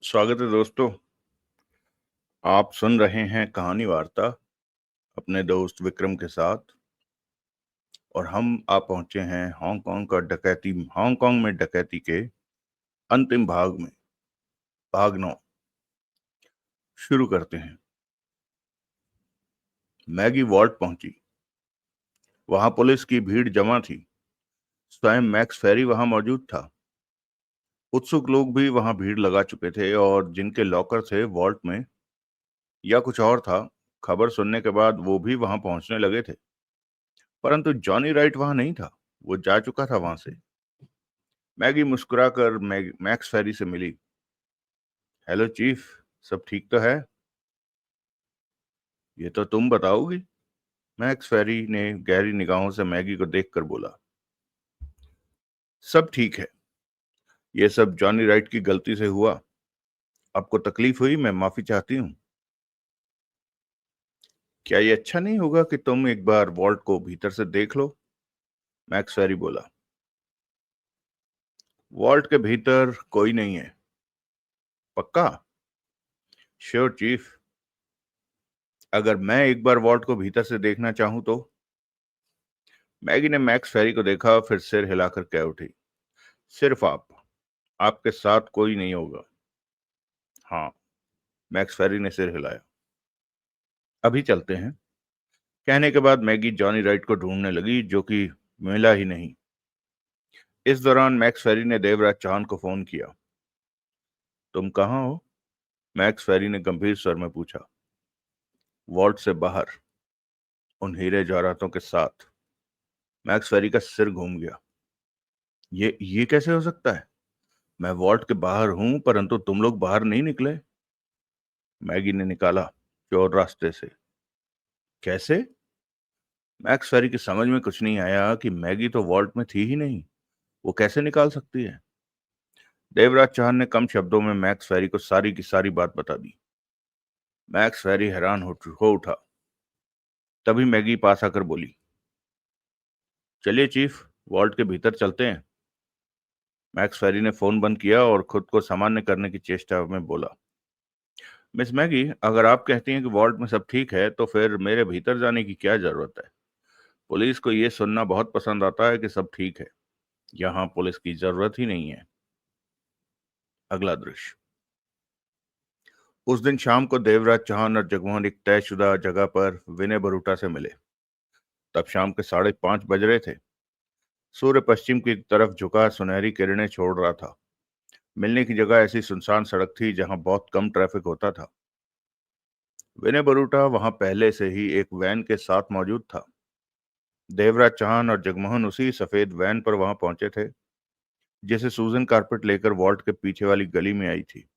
स्वागत है दोस्तों। आप सुन रहे हैं कहानी वार्ता अपने दोस्त विक्रम के साथ। और हम आप पहुंचे हैं हांगकांग में डकैती के अंतिम भाग में। भाग 9 शुरू करते हैं। मैगी वॉल्ट पहुंची। वहां पुलिस की भीड़ जमा थी। स्वयं मैक्स फेरी वहां मौजूद था। उत्सुक लोग भी वहां भीड़ लगा चुके थे और जिनके लॉकर थे वॉल्ट में या कुछ और था, खबर सुनने के बाद वो भी वहां पहुंचने लगे थे। परंतु जॉनी राइट वहां नहीं था। वो जा चुका था वहां से। मैगी मुस्कुराकर मैक्स फेरी से मिली। हेलो चीफ, सब ठीक तो है? ये तो तुम बताओगी। मैक्स फेरी ने गहरी निगाहों से मैगी को देखकर बोला। सब ठीक है। ये सब जॉनी राइट की गलती से हुआ। आपको तकलीफ हुई, मैं माफी चाहती हूँ। क्या ये अच्छा नहीं होगा कि तुम एक बार वॉल्ट को भीतर से देख लो? मैक्स फेरी बोला। वॉल्ट के भीतर कोई नहीं है। पक्का? Sure chief. अगर मैं एक बार वॉल्ट को भीतर से देखना चाहूं तो? मैगी ने मैक्स फेरी को देखा, फिर सिर हिलाकर कह उठी। सिर्फ आप। आपके साथ कोई नहीं होगा। हाँ। मैक्स फेरी ने सिर हिलाया। अभी चलते हैं। कहने के बाद मैगी जॉनी राइट को ढूंढने लगी, जो कि मिला ही नहीं। इस दौरान मैक्स फेरी ने देवराज चौहान को फोन किया। तुम कहाँ हो? मैक्स फेरी ने गंभीर स्वर में पूछा। वॉल्ट से बाहर, उन हीरे जवाहरातों के साथ। मैक्स फेरी का सिर घूम गया। ये कैसे हो सकता है? मैं वॉल्ट के बाहर हूं, परंतु तुम लोग बाहर नहीं निकले। मैगी ने निकाला, चोर रास्ते से। कैसे? मैक्स फेरी की समझ में कुछ नहीं आया कि मैगी तो वॉल्ट में थी ही नहीं। वो कैसे निकाल सकती है? देवराज चौहान ने कम शब्दों में मैक्स फेरी को सारी की सारी बात बता दी। मैक्स फेरी हैरान हो उठा। तभी मैगी पास आकर बोली। चलिए चीफ, वॉल्ट के भीतर चलते हैं। मैक्स फेरी ने फोन बंद किया और खुद को सामान्य करने की चेष्टा में बोला। मिस मैगी, अगर आप कहती हैं कि वॉल्ट में सब ठीक है, तो फिर मेरे भीतर जाने की क्या जरूरत है? पुलिस को यह सुनना बहुत पसंद आता है कि सब ठीक है। यहाँ पुलिस की जरूरत ही नहीं है। अगला दृश्य। उस दिन शाम को देवराज चौहान और जगमोहन एक तयशुदा जगह पर विनय बरूटा से मिले। तब शाम के 5:30 बज रहे थे। सूर्य पश्चिम की तरफ झुका सुनहरी किरणें छोड़ रहा था। मिलने की जगह ऐसी सुनसान सड़क थी जहां बहुत कम ट्रैफिक होता था। विनय बरूटा वहां पहले से ही एक वैन के साथ मौजूद था। देवराज चौहान और जगमोहन उसी सफेद वैन पर वहां पहुंचे थे, जिसे सूजन कारपेट लेकर वॉल्ट के पीछे वाली गली में आई थी।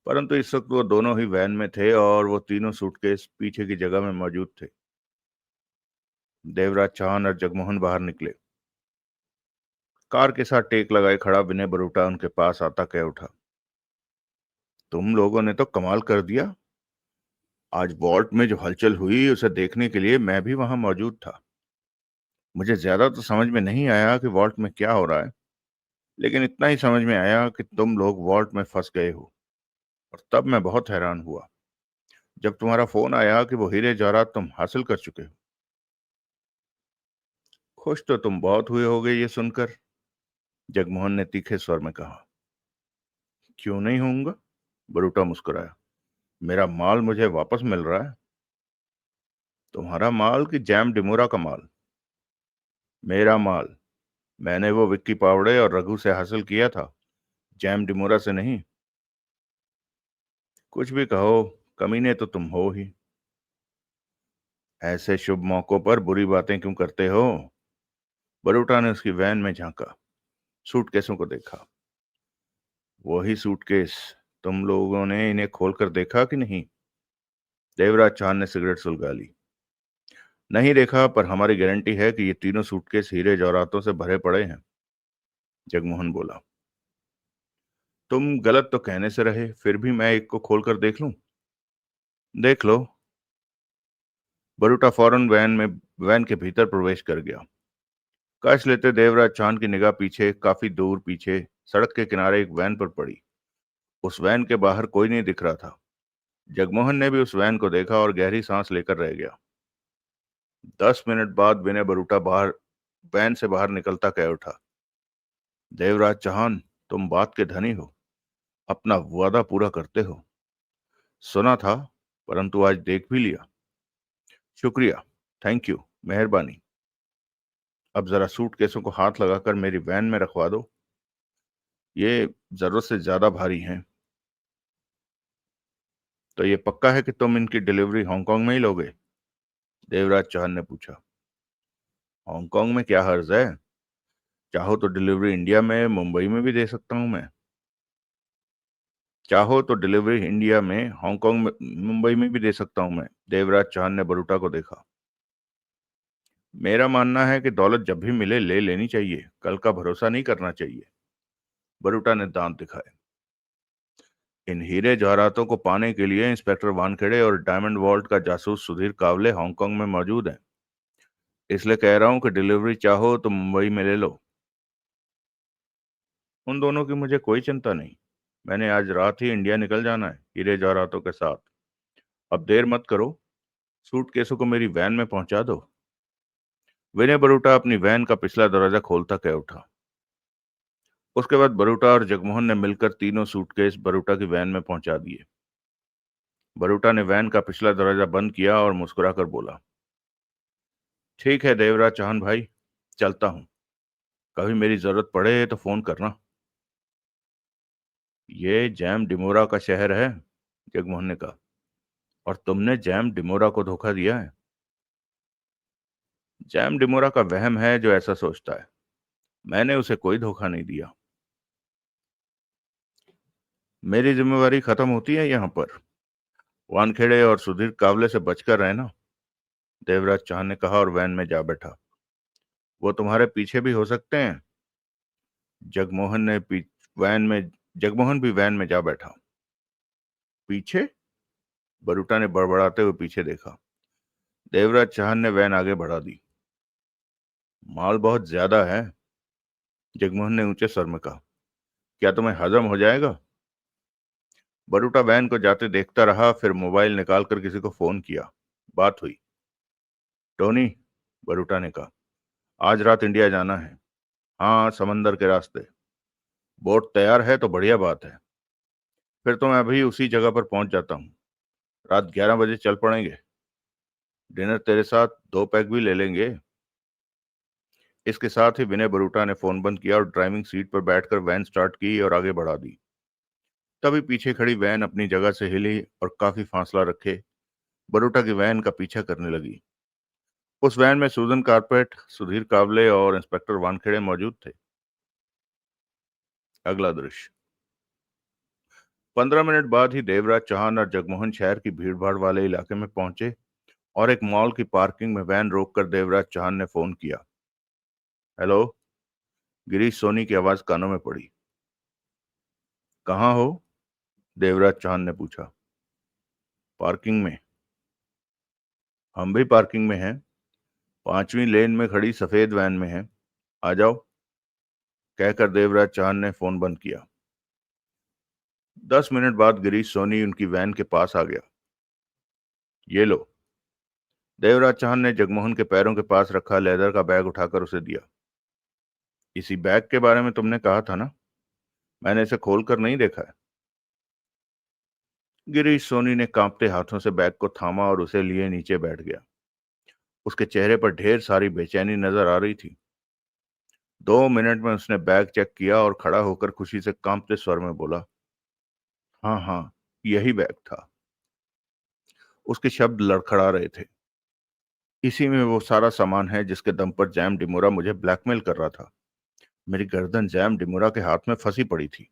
परंतु इस वक्त वो दोनों ही वैन में थे और वो तीनों सूटकेस पीछे की जगह में मौजूद थे। देवराज चौहान और जगमोहन बाहर निकले। कार के साथ टेक लगाए खड़ा विनय बरूटा उनके पास आता कह उठा। तुम लोगों ने तो कमाल कर दिया। आज वॉल्ट में जो हलचल हुई उसे देखने के लिए मैं भी वहां मौजूद था। मुझे ज्यादा तो समझ में नहीं आया कि वॉल्ट में क्या हो रहा है, लेकिन इतना ही समझ में आया कि तुम लोग वॉल्ट में फंस गए हो। और तब मैं बहुत हैरान हुआ जब तुम्हारा फोन आया कि वो हीरे जवाहरात तुम हासिल कर चुके हो। खुश तो तुम बहुत हुए होगे ये सुनकर, जगमोहन ने तीखे स्वर में कहा। क्यों नहीं होऊंगा? बरूटा मुस्कुराया। मेरा माल मुझे वापस मिल रहा है। तुम्हारा माल कि जैम डिमोरा का माल? मेरा माल। मैंने वो विक्की पावड़े और रघु से हासिल किया था, जैम डिमोरा से नहीं। कुछ भी कहो, कमीने तो तुम हो ही। ऐसे शुभ मौकों पर बुरी बातें क्यों करते हो? बरूटा ने उसकी वैन में झांका, सूटकेसों को देखा। वही सूटकेस। तुम लोगों ने इन्हें खोलकर देखा कि नहीं? देवराज चांद ने सिगरेट सुलगा ली। नहीं देखा, पर हमारी गारंटी है कि ये तीनों सूटकेस हीरे जवाहरातों से भरे पड़े हैं, जगमोहन बोला। तुम गलत तो कहने से रहे, फिर भी मैं एक को खोलकर देख लूं? देख लो। बरूटा फौरन वैन के भीतर प्रवेश कर गया। कश लेते देवराज चांद की निगाह पीछे, काफी दूर पीछे सड़क के किनारे एक वैन पर पड़ी। उस वैन के बाहर कोई नहीं दिख रहा था। जगमोहन ने भी उस वैन को देखा और गहरी सांस लेकर रह गया। 10 मिनट बाद विनय बरूटा बाहर वैन से बाहर निकलता कह उठा, देवराज चौहान, तुम बात के धनी हो, अपना वादा पूरा करते हो। सुना था, परंतु आज देख भी लिया। शुक्रिया, थैंक यू, मेहरबानी। अब जरा सूटकेसों को हाथ लगाकर मेरी वैन में रखवा दो, ये जरूरत से ज्यादा भारी हैं। तो ये पक्का है कि तुम इनकी डिलीवरी हांगकांग में ही लोगे? देवराज चौहान ने पूछा। हांगकांग में क्या हर्ज है? चाहो तो डिलीवरी इंडिया में, मुंबई में भी दे सकता हूं मैं। चाहो तो डिलीवरी इंडिया में, हांगकांग में, मुंबई में भी दे सकता हूं मैं। देवराज चौहान ने बरूटा को देखा। मेरा मानना है कि दौलत जब भी मिले ले लेनी चाहिए, कल का भरोसा नहीं करना चाहिए। बरूटा ने दांत दिखाए। इन हीरे जवाहरातों को पाने के लिए इंस्पेक्टर वानखेड़े और डायमंड वॉल्ट का जासूस सुधीर कावले हांगकांग में मौजूद हैं। इसलिए कह रहा हूं कि डिलीवरी चाहो तो मुंबई में ले लो। उन दोनों की मुझे कोई चिंता नहीं। मैंने आज रात ही इंडिया निकल जाना है हीरे जवाहरातों के साथ। अब देर मत करो, सूटकेसों को मेरी वैन में पहुंचा दो। विनय बरूटा अपनी वैन का पिछला दरवाजा खोलता कह उठा। उसके बाद बरूटा और जगमोहन ने मिलकर तीनों सूटकेस बरूटा की वैन में पहुंचा दिए। बरूटा ने वैन का पिछला दरवाजा बंद किया और मुस्कुराकर बोला, ठीक है देवराज चौहान भाई, चलता हूं। कभी मेरी जरूरत पड़े तो फोन करना। ये जैम डिमोरा का शहर है, जगमोहन ने कहा, और तुमने जैम डिमोरा को धोखा दिया है। जैम डिमोरा का वहम है जो ऐसा सोचता है। मैंने उसे कोई धोखा नहीं दिया। मेरी जिम्मेवारी खत्म होती है यहाँ पर। वानखेड़े और सुधीर कावले से बचकर रहना, देवराज चौहान ने कहा और वैन में जा बैठा। वो तुम्हारे पीछे भी हो सकते हैं। जगमोहन ने वैन में जगमोहन भी वैन में जा बैठा। पीछे? बरूटा ने बड़बड़ाते हुए पीछे देखा। देवराज चौहान ने वैन आगे बढ़ा दी। माल बहुत ज्यादा है, जगमोहन ने ऊंचे स्वर में कहा। क्या तुम्हें हजम हो जाएगा? बरूटा वैन को जाते देखता रहा, फिर मोबाइल निकालकर किसी को फोन किया। बात हुई। टोनी, बरूटा ने कहा, आज रात इंडिया जाना है। हाँ, समंदर के रास्ते। बोट तैयार है तो बढ़िया बात है। फिर तो मैं अभी उसी जगह पर पहुंच जाता हूँ। रात 11 बजे चल पड़ेंगे। डिनर तेरे साथ 2 पैक भी ले लेंगे। इसके साथ ही विनय बरूटा ने फोन बंद किया और ड्राइविंग सीट पर बैठकर वैन स्टार्ट की और आगे बढ़ा दी। तभी पीछे खड़ी वैन अपनी जगह से हिली और काफी फासला रखे बरूटा की वैन का पीछा करने लगी। उस वैन में सूजन कारपेट, सुधीर कावले और इंस्पेक्टर वानखेड़े मौजूद थे। अगला दृश्य। 15 मिनट बाद ही देवराज चौहान और जगमोहन शहर की भीड़भाड़ वाले इलाके में पहुंचे और एक मॉल की पार्किंग में वैन रोककर देवराज चौहान ने फोन किया। हेलो। गिरीश सोनी की आवाज कानों में पड़ी। कहाँ हो? देवराज चौहान ने पूछा। पार्किंग में। हम भी पार्किंग में हैं, 5वीं लेन में खड़ी सफेद वैन में हैं। आ जाओ, कहकर देवराज चौहान ने फोन बंद किया। 10 मिनट बाद गिरीश सोनी उनकी वैन के पास आ गया। ये लो। देवराज चौहान ने जगमोहन के पैरों के पास रखा लेदर का बैग उठाकर उसे दिया। इसी बैग के बारे में तुमने कहा था ना? मैंने इसे खोलकर नहीं देखा है। गिरीश सोनी ने कांपते हाथों से बैग को थामा और उसे लिए नीचे बैठ गया। उसके चेहरे पर ढेर सारी बेचैनी नजर आ रही थी। 2 मिनट में उसने बैग चेक किया और खड़ा होकर खुशी से कांपते स्वर में बोला, हाँ हाँ, यही बैग था। उसके शब्द लड़खड़ा रहे थे। इसी में वो सारा सामान है जिसके दम पर जैम डिमोरा मुझे ब्लैकमेल कर रहा था। मेरी गर्दन जैम डिमोरा के हाथ में फंसी पड़ी थी।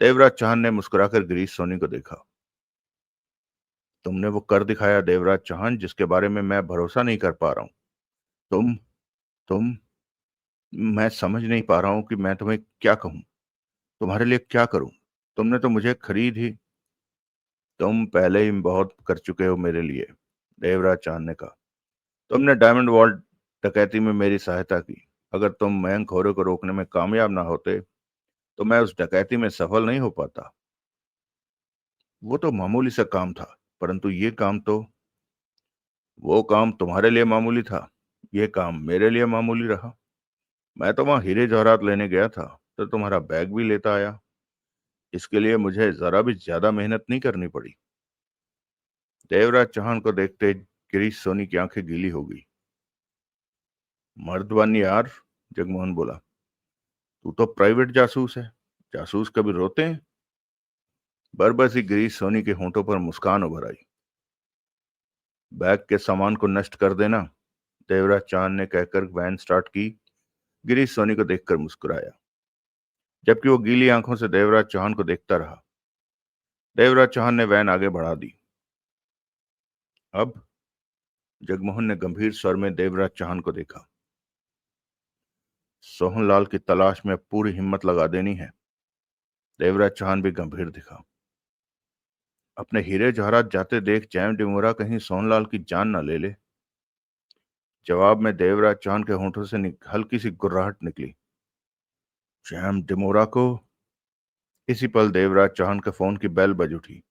देवराज चौहान ने मुस्कुराकर गिरीश सोनी को देखा। तुमने वो कर दिखाया देवराज चौहान, जिसके बारे में मैं भरोसा नहीं कर पा रहा हूं। तुम तुम। मैं समझ नहीं पा रहा हूं कि मैं तुम्हें क्या कहूं, तुम्हारे लिए क्या करूं। तुमने तो मुझे खरीद ही। तुम पहले ही बहुत कर चुके हो मेरे लिए, देवराज चौहान ने कहा। तुमने डायमंड वॉल्ट डकैती में मेरी सहायता की। अगर तुम मयंक खौरे को रोकने में कामयाब ना होते तो मैं उस डकैती में सफल नहीं हो पाता। वो तो मामूली सा काम था, परंतु वो काम तुम्हारे लिए मामूली था, ये काम मेरे लिए मामूली रहा। मैं तो वहां हीरे जवाहरात लेने गया था, तो तुम्हारा बैग भी लेता आया। इसके लिए मुझे जरा भी ज्यादा मेहनत नहीं करनी पड़ी। देवराज चौहान को देखते गिरीश सोनी की आंखें गीली हो गई। मर्दवानी यार, जगमोहन बोला। तू तो प्राइवेट जासूस है, जासूस कभी रोते हैं? बरबस ही गिरीश सोनी के होंठों पर मुस्कान उभर आई। बैग के सामान को नष्ट कर देना, देवराज चौहान ने कहकर वैन स्टार्ट की। गिरीश सोनी को देखकर मुस्कुराया, जबकि वो गीली आंखों से देवराज चौहान को देखता रहा। देवराज चौहान ने वैन आगे बढ़ा दी। अब, जगमोहन ने गंभीर स्वर में देवराज चौहान को देखा। सोहनलाल की तलाश में पूरी हिम्मत लगा देनी है। देवराज चौहान भी गंभीर दिखा। अपने हीरे जवाहरात जाते देख जैम डिमोरा कहीं सोहनलाल की जान न ले ले। जवाब में देवराज चौहान के होंठों से हल्की सी गुर्राहट निकली। जैम डिमोरा को? इसी पल देवराज चौहान के फोन की बेल बज उठी।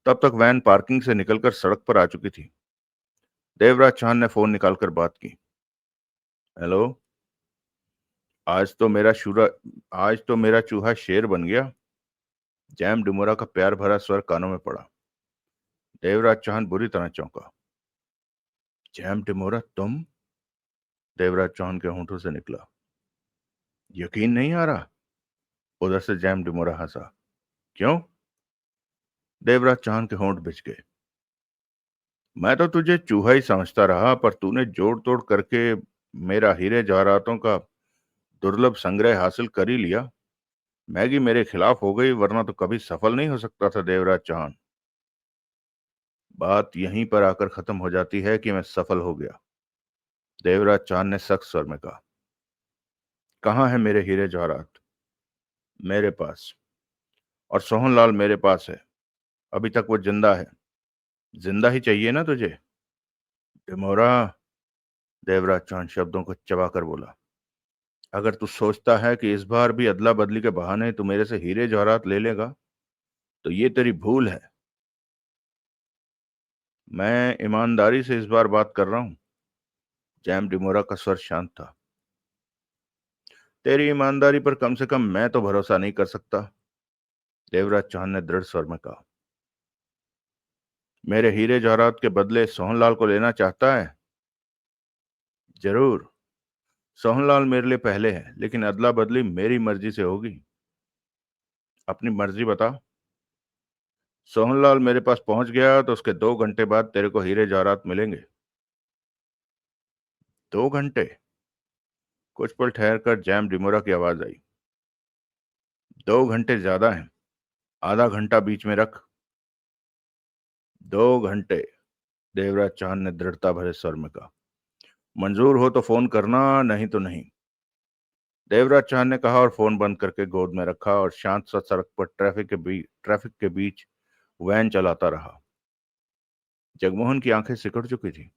तब तक वैन पार्किंग से निकलकर सड़क पर आ चुकी थी। देवराज चौहान ने फोन निकालकर बात की। हेलो। आज तो मेरा शुरा आज तो मेरा चूहा शेर बन गया। जैम डिमोरा का प्यार भरा स्वर कानों में पड़ा। देवराज चौहान बुरी तरह चौंका। जैम डिमोरा तुम? देवराज चौहान के होंठों से निकला। यकीन नहीं आ रहा? उधर से जैम डिमोरा हंसा। क्यों? देवराज चौहान के होंठ बिछ गए। मैं तो तुझे चूहा ही समझता रहा, पर तूने जोड़ तोड़ करके मेरा हीरे जवाहरातों का दुर्लभ संग्रह हासिल कर ही लिया। मैगी मेरे खिलाफ हो गई, वरना तो कभी सफल नहीं हो सकता था देवराज चौहान। बात यहीं पर आकर खत्म हो जाती है कि मैं सफल हो गया, देवराज चौहान ने सख्त स्वर में कहा। कहाँ है मेरे हीरे जवाहरात? मेरे पास। और सोहनलाल मेरे पास है। अभी तक वो जिंदा है। जिंदा ही चाहिए ना तुझे? डिमोरा, देवराज चौहान शब्दों को चबाकर बोला। अगर तू सोचता है कि इस बार भी अदला बदली के बहाने तू मेरे से हीरे जवाहरात ले लेगा, तो ये तेरी भूल है। मैं ईमानदारी से इस बार बात कर रहा हूं। जैम डिमोरा का स्वर शांत था। तेरी ईमानदारी पर कम से कम मैं तो भरोसा नहीं कर सकता, देवराज चौहान ने दृढ़ स्वर में कहा। मेरे हीरे जवाहरात के बदले सोहनलाल को लेना चाहता है? जरूर। सोहनलाल मेरे लिए पहले है, लेकिन अदला बदली मेरी मर्जी से होगी। अपनी मर्जी बता। सोहनलाल मेरे पास पहुंच गया तो उसके 2 घंटे बाद तेरे को हीरे जवाहरात मिलेंगे। 2 घंटे? कुछ पल ठहर कर जैम डिमोरा की आवाज आई। 2 घंटे ज्यादा हैं, आधा घंटा बीच में रख। 2 घंटे, देवराज चौहान ने दृढ़ता भरे स्वर में कहा। मंजूर हो तो फोन करना, नहीं तो नहीं। देवराज चौहान ने कहा और फोन बंद करके गोद में रखा और शांत सा सड़क पर ट्रैफिक के बीच वैन चलाता रहा। जगमोहन की आंखें सिकुड़ चुकी थी।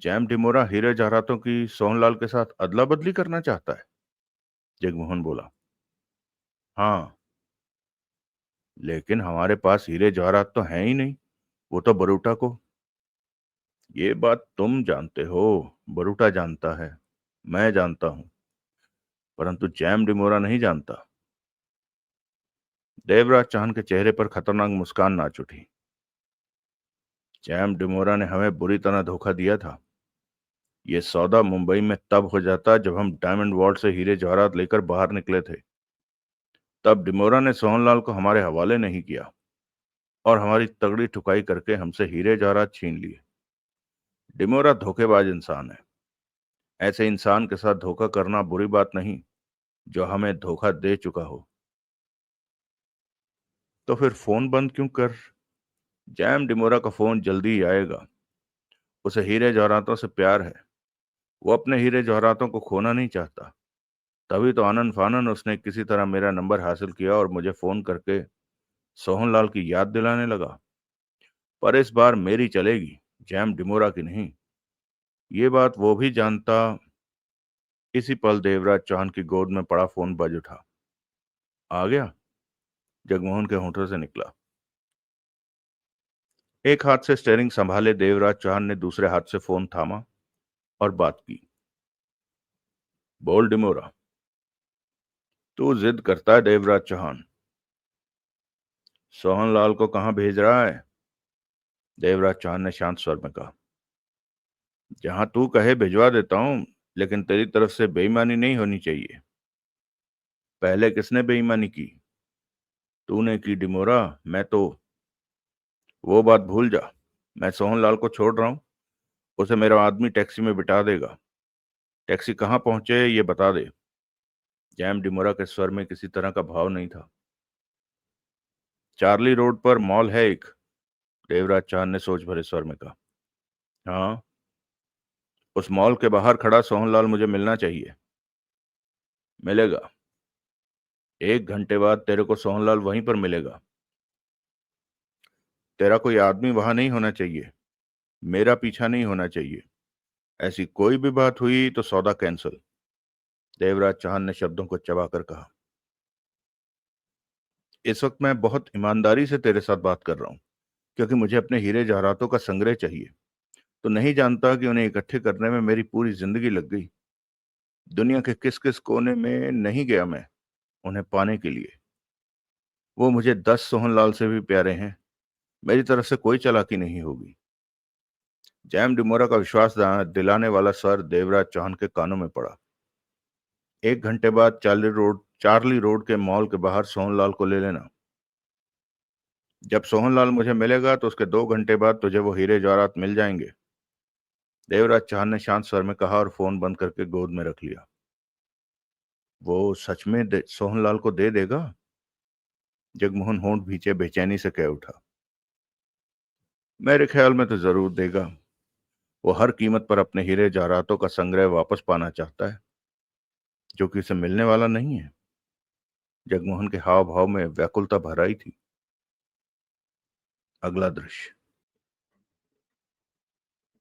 जैम डिमोरा हीरे जवाहरातों की सोहनलाल के साथ अदला बदली करना चाहता है? जगमोहन बोला। हाँ, लेकिन हमारे पास हीरे जवाहरात तो हैं ही नहीं। वो तो बरूटा को। ये बात तुम जानते हो, बरूटा जानता है, मैं जानता हूं, परंतु जैम डिमोरा नहीं जानता। देवराज चौहान के चेहरे पर खतरनाक मुस्कान नाच उठी। जैम डिमोरा ने हमें बुरी तरह धोखा दिया था। ये सौदा मुंबई में तब हो जाता जब हम डायमंड वॉल्ट से हीरे जवाहरात लेकर बाहर निकले थे। तब डिमोरा ने सोहनलाल को हमारे हवाले नहीं किया और हमारी तगड़ी ठुकाई करके हमसे हीरे जवाहरात छीन लिए। डिमोरा धोखेबाज इंसान है। ऐसे इंसान के साथ धोखा करना बुरी बात नहीं, जो हमें धोखा दे चुका हो। तो फिर फोन बंद क्यों कर? जैम डिमोरा का फोन जल्दी ही आएगा। उसे हीरे जवाहरातों से प्यार है। वो अपने हीरे जवाहरातों को खोना नहीं चाहता। तभी तो आनन फानन उसने किसी तरह मेरा नंबर हासिल किया और मुझे फोन करके सोहनलाल की याद दिलाने लगा। पर इस बार मेरी चलेगी, जैम डिमोरा की नहीं। ये बात वो भी जानता। इसी पल देवराज चौहान की गोद में पड़ा फोन बज उठा। आ गया? जगमोहन के होठों से निकला। एक हाथ से स्टेयरिंग संभाले देवराज चौहान ने दूसरे हाथ से फोन थामा और बात की। बोल डिमोरा। तू जिद करता है देवराज चौहान। सोहनलाल को कहां भेज रहा है? देवराज चौहान ने शांत स्वर में कहा। जहां तू कहे भिजवा देता हूं, लेकिन तेरी तरफ से बेईमानी नहीं होनी चाहिए। पहले किसने बेईमानी की? तूने की डिमोरा, मैं तो। वो बात भूल जा। मैं सोहनलाल को छोड़ रहा हूं। उसे मेरा आदमी टैक्सी में बिठा देगा। टैक्सी कहां पहुंचे ये बता दे। जैम डिमोरा के स्वर में किसी तरह का भाव नहीं था। चार्ली रोड पर मॉल है एक। देवराज चौहान ने सोच भरे स्वर में कहा। हाँ। उस मॉल के बाहर खड़ा सोहनलाल मुझे मिलना चाहिए। मिलेगा। 1 घंटे बाद तेरे को सोहनलाल वहीं पर मिलेगा। तेरा कोई आदमी वहां नहीं होना चाहिए। मेरा पीछा नहीं होना चाहिए। ऐसी कोई भी बात हुई तो सौदा कैंसिल। देवराज चौहान ने शब्दों को चबाकर कहा। इस वक्त मैं बहुत ईमानदारी से तेरे साथ बात कर रहा हूं, क्योंकि मुझे अपने हीरे जवाहरातों का संग्रह चाहिए। तो नहीं जानता कि उन्हें इकट्ठे करने में मेरी पूरी जिंदगी लग गई। दुनिया के किस किस कोने में नहीं गया मैं उन्हें पाने के लिए। वो मुझे 10 सोहनलाल से भी प्यारे हैं। मेरी तरफ से कोई चालाकी नहीं होगी। जैम डिमोरा का विश्वास दिलाने वाला स्वर देवराज चौहान के कानों में पड़ा। 1 घंटे बाद चार्ली रोड के मॉल के बाहर सोहनलाल को ले लेना। जब सोहनलाल मुझे मिलेगा तो उसके 2 घंटे बाद तुझे वो हीरे जवाहरात मिल जाएंगे। देवराज चौहान ने शांत स्वर में कहा और फोन बंद करके गोद में रख लिया। वो सच में सोहनलाल को दे देगा? जगमोहन होंठ भींचे बेचैनी से कह उठा। मेरे ख्याल में तो जरूर देगा। वो हर कीमत पर अपने हीरे जवाहरातों का संग्रह वापस पाना चाहता है, जो कि उसे मिलने वाला नहीं है। जगमोहन के हाव भाव में व्याकुलता भर आई थी। अगला दृश्य।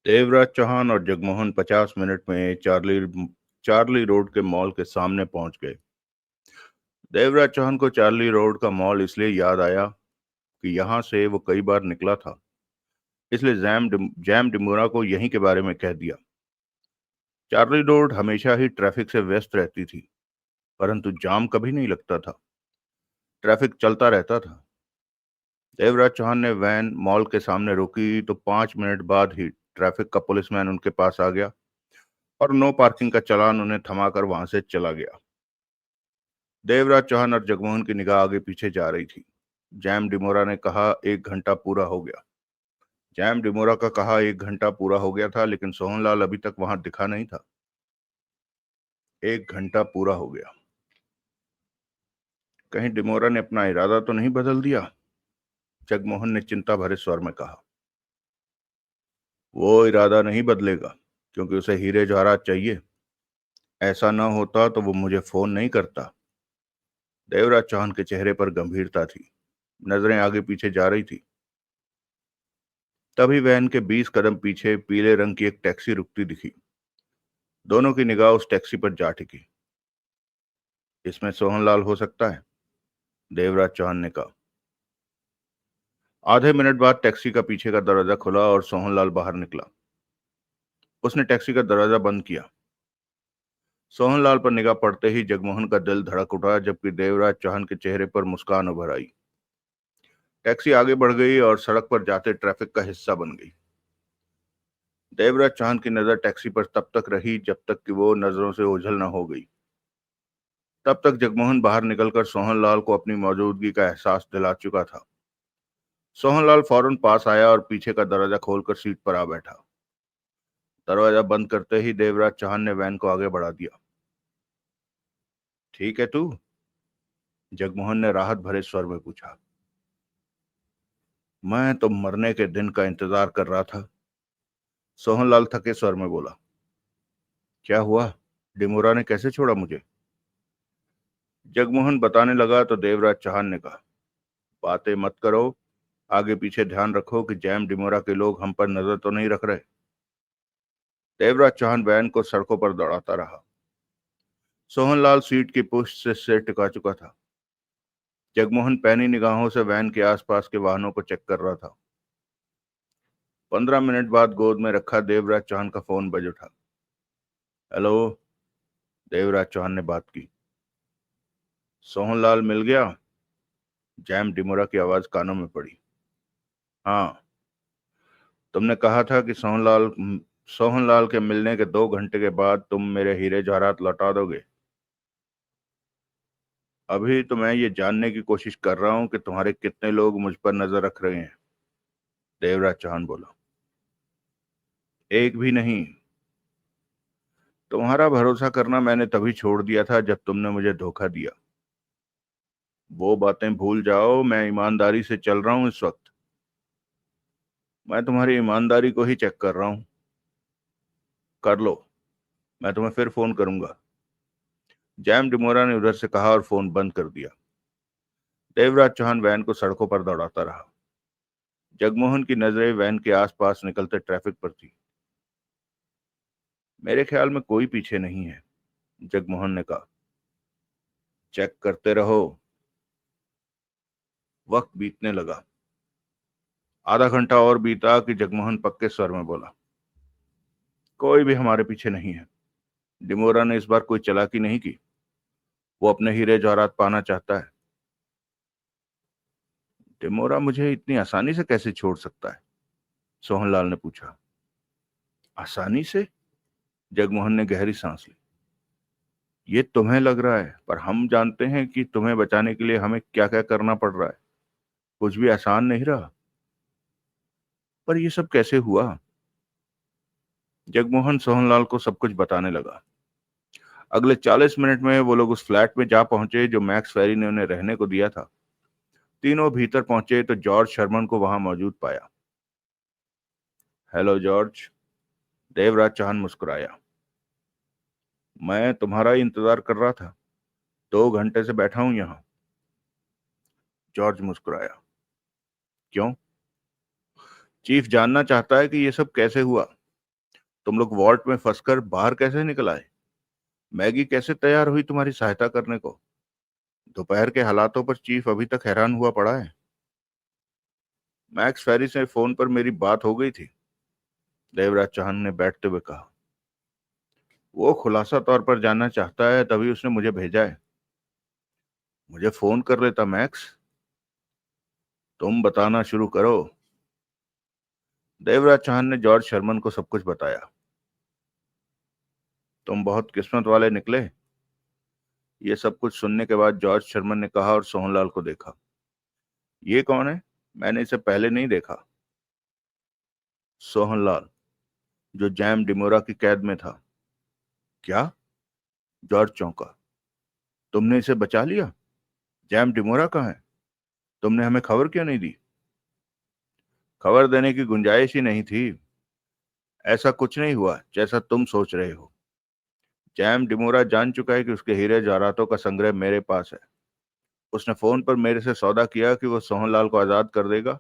देवराज चौहान और जगमोहन 50 मिनट में चार्ली रोड के मॉल के सामने पहुंच गए। देवराज चौहान को चार्ली रोड का मॉल इसलिए याद आया कि यहां से वो कई बार निकला था। इसलिए जैम डिमोरा को यहीं के बारे में कह दिया। चार्ली रोड हमेशा ही ट्रैफिक से व्यस्त रहती थी, परंतु जाम कभी नहीं लगता था। ट्रैफिक चलता रहता था। देवराज चौहान ने वैन मॉल के सामने रोकी तो 5 मिनट बाद ही ट्रैफिक का पुलिसमैन उनके पास आ गया और नो पार्किंग का चालान उन्हें थमाकर वहां से चला गया। देवराज चौहान और जगमोहन की निगाह आगे पीछे जा रही थी। जैम डिमोरा ने कहा 1 घंटा पूरा हो गया। जैम डिमोरा का कहा 1 घंटा पूरा हो गया था, लेकिन सोहनलाल अभी तक वहां दिखा नहीं था। 1 घंटा पूरा हो गया। कहीं डिमोरा ने अपना इरादा तो नहीं बदल दिया? जगमोहन ने चिंता भरे स्वर में कहा। वो इरादा नहीं बदलेगा, क्योंकि उसे हीरे जवाहरात चाहिए। ऐसा ना होता तो वो मुझे फोन नहीं करता। देवराज चौहान के चेहरे पर गंभीरता थी। नजरें आगे पीछे जा रही थी। तभी वैन के 20 कदम पीछे पीले रंग की एक टैक्सी रुकती दिखी। दोनों की निगाह उस टैक्सी पर जा टिकी। इसमें सोहनलाल हो सकता है, देवराज चौहान ने कहा। आधे मिनट बाद टैक्सी का पीछे का दरवाजा खुला और सोहनलाल बाहर निकला। उसने टैक्सी का दरवाजा बंद किया। सोहनलाल पर निगाह पड़ते ही जगमोहन का दिल धड़क उठा, जबकि देवराज चौहान के चेहरे पर मुस्कान उभर आई। टैक्सी आगे बढ़ गई और सड़क पर जाते ट्रैफिक का हिस्सा बन गई। देवराज चौहान की नजर टैक्सी पर तब तक रही जब तक कि वो नजरों से ओझल न हो गई। तब तक जगमोहन बाहर निकलकर सोहनलाल को अपनी मौजूदगी का एहसास दिला चुका था। सोहनलाल फौरन पास आया और पीछे का दरवाजा खोलकर सीट पर आ बैठा। दरवाजा बंद करते ही देवराज चौहान ने वैन को आगे बढ़ा दिया। ठीक है तू? जगमोहन ने राहत भरे स्वर में पूछा। मैं तो मरने के दिन का इंतजार कर रहा था। सोहनलाल थके स्वर में बोला। क्या हुआ? डिमोरा ने कैसे छोड़ा मुझे? जगमोहन बताने लगा तो देवराज चौहान ने कहा, बातें मत करो। आगे पीछे ध्यान रखो कि जैम डिमोरा के लोग हम पर नजर तो नहीं रख रहे। देवराज चौहान वैन को सड़कों पर दौड़ाता रहा। सोहनलाल सीट की पुष्ट से सिर टिका चुका था। जगमोहन पैनी निगाहों से वैन के आसपास के वाहनों को चेक कर रहा था। 15 मिनट बाद गोद में रखा देवराज चौहान का फोन बज उठा। हेलो। देवराज चौहान ने बात की। सोहनलाल मिल गया? जैम डिमोरा की आवाज कानों में पड़ी। हाँ। तुमने कहा था कि सोहनलाल के मिलने के 2 घंटे के बाद तुम मेरे हीरे जवाहरात लौटा दोगे। अभी तो मैं ये जानने की कोशिश कर रहा हूं कि तुम्हारे कितने लोग मुझ पर नजर रख रहे हैं। देवराज चौहान बोला। एक भी नहीं। तुम्हारा भरोसा करना मैंने तभी छोड़ दिया था जब तुमने मुझे धोखा दिया। वो बातें भूल जाओ, मैं ईमानदारी से चल रहा हूं इस वक्त। मैं तुम्हारी ईमानदारी को ही चेक कर रहा हूं। कर लो, मैं तुम्हें फिर फोन करूंगा। जैम डिमोरा ने उधर से कहा और फोन बंद कर दिया। देवराज चौहान वैन को सड़कों पर दौड़ाता रहा। जगमोहन की नजरें वैन के आसपास निकलते ट्रैफिक पर थी। मेरे ख्याल में कोई पीछे नहीं है, जगमोहन ने कहा। चेक करते रहो। वक्त बीतने लगा। आधा घंटा और बीता कि जगमोहन पक्के स्वर में बोला, कोई भी हमारे पीछे नहीं है। डिमोरा ने इस बार कोई चालाकी नहीं की। वो अपने हीरे जवाहरात पाना चाहता है। डिमोरा मुझे इतनी आसानी से कैसे छोड़ सकता है? सोहनलाल ने पूछा। आसानी से? जगमोहन ने गहरी सांस ली। ये तुम्हें लग रहा है, पर हम जानते हैं कि तुम्हें बचाने के लिए हमें क्या क्या करना पड़ रहा है। कुछ भी आसान नहीं रहा। पर ये सब कैसे हुआ? जगमोहन सोहनलाल को सब कुछ बताने लगा। अगले 40 मिनट में वो लोग उस फ्लैट में जा पहुंचे जो मैक्स फेरी ने उन्हें रहने को दिया था। तीनों भीतर पहुंचे तो जॉर्ज शर्मन को वहां मौजूद पाया। Hello George. देवराज चौहान मुस्कुराया। मैं तुम्हारा ही इंतजार कर रहा था। 2 घंटे से बैठा हूं यहां। जॉर्ज मुस्कुराया। क्यों? चीफ जानना चाहता है कि ये सब कैसे हुआ। तुम लोग वॉल्ट में फंसकर बाहर कैसे निकल आए? मैगी कैसे तैयार हुई तुम्हारी सहायता करने को? दोपहर के हालातों पर चीफ अभी तक हैरान हुआ पड़ा है। मैक्स फेरी से फोन पर मेरी बात हो गई थी, देवराज चौहान ने बैठते हुए कहा। वो खुलासा तौर पर जानना चाहता है, तभी उसने मुझे भेजा है। मुझे फोन कर लेता मैक्स। तुम बताना शुरू करो। देवराज चौहान ने जॉर्ज शर्मन को सब कुछ बताया। तुम बहुत किस्मत वाले निकले। ये सब कुछ सुनने के बाद जॉर्ज शर्मन ने कहा और सोहनलाल को देखा। ये कौन है? मैंने इसे पहले नहीं देखा। सोहनलाल, जो जैम डिमोरा की कैद में था। क्या? जॉर्ज चौंका। तुमने इसे बचा लिया? जैम डिमोरा कहाँ है? तुमने हमें खबर क्यों नहीं दी? खबर देने की गुंजाइश ही नहीं थी। ऐसा कुछ नहीं हुआ जैसा तुम सोच रहे हो। जैम डिमोरा जान चुका है कि उसके हीरे जवाहरातों का संग्रह मेरे पास है। उसने फोन पर मेरे से सौदा किया कि वो सोहनलाल को आजाद कर देगा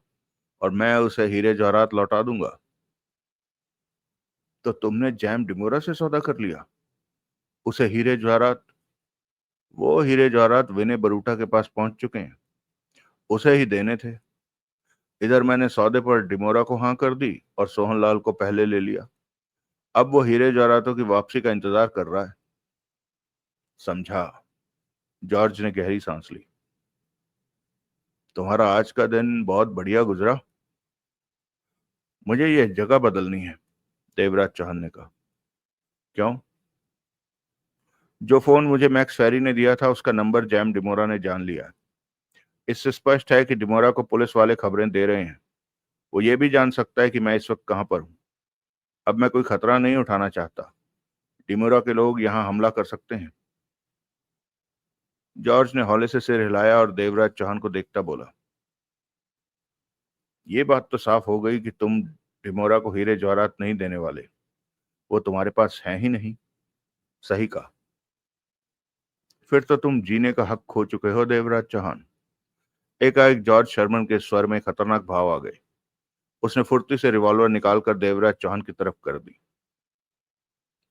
और मैं उसे हीरे जवाहरात लौटा दूंगा। तो तुमने जैम डिमोरा से सौदा कर लिया? उसे हीरे जवाहरात? वो हीरे जवाहरात विनय बरूटा के पास पहुंच चुके हैं। उसे ही देने थे। इधर मैंने सौदे पर डिमोरा को हाँ कर दी और सोहनलाल को पहले ले लिया। अब वो हीरे जवाहरातों की वापसी का इंतजार कर रहा है। समझा। जॉर्ज ने गहरी सांस ली। तुम्हारा आज का दिन बहुत बढ़िया गुजरा। मुझे यह जगह बदलनी है, देवराज चौहान ने कहा। क्यों? जो फोन मुझे मैक्स फेरी ने दिया था उसका नंबर जैम डिमोरा ने जान लिया है। इससे स्पष्ट है कि डिमोरा को पुलिस वाले खबरें दे रहे हैं। वो ये भी जान सकता है कि मैं इस वक्त कहां पर हूं। अब मैं कोई खतरा नहीं उठाना चाहता। डिमोरा के लोग यहां हमला कर सकते हैं। जॉर्ज ने हौले से सिर हिलाया और देवराज चौहान को देखता बोला, ये बात तो साफ हो गई कि तुम डिमोरा को हीरे जवाहरात नहीं देने वाले। वो तुम्हारे पास है ही नहीं। सही कहा। फिर तो तुम जीने का हक खो चुके हो देवराज चौहान। एकाएक जॉर्ज शर्मन के स्वर में खतरनाक भाव आ गए। उसने फुर्ती से रिवॉल्वर निकालकर देवराज चौहान की तरफ कर दी।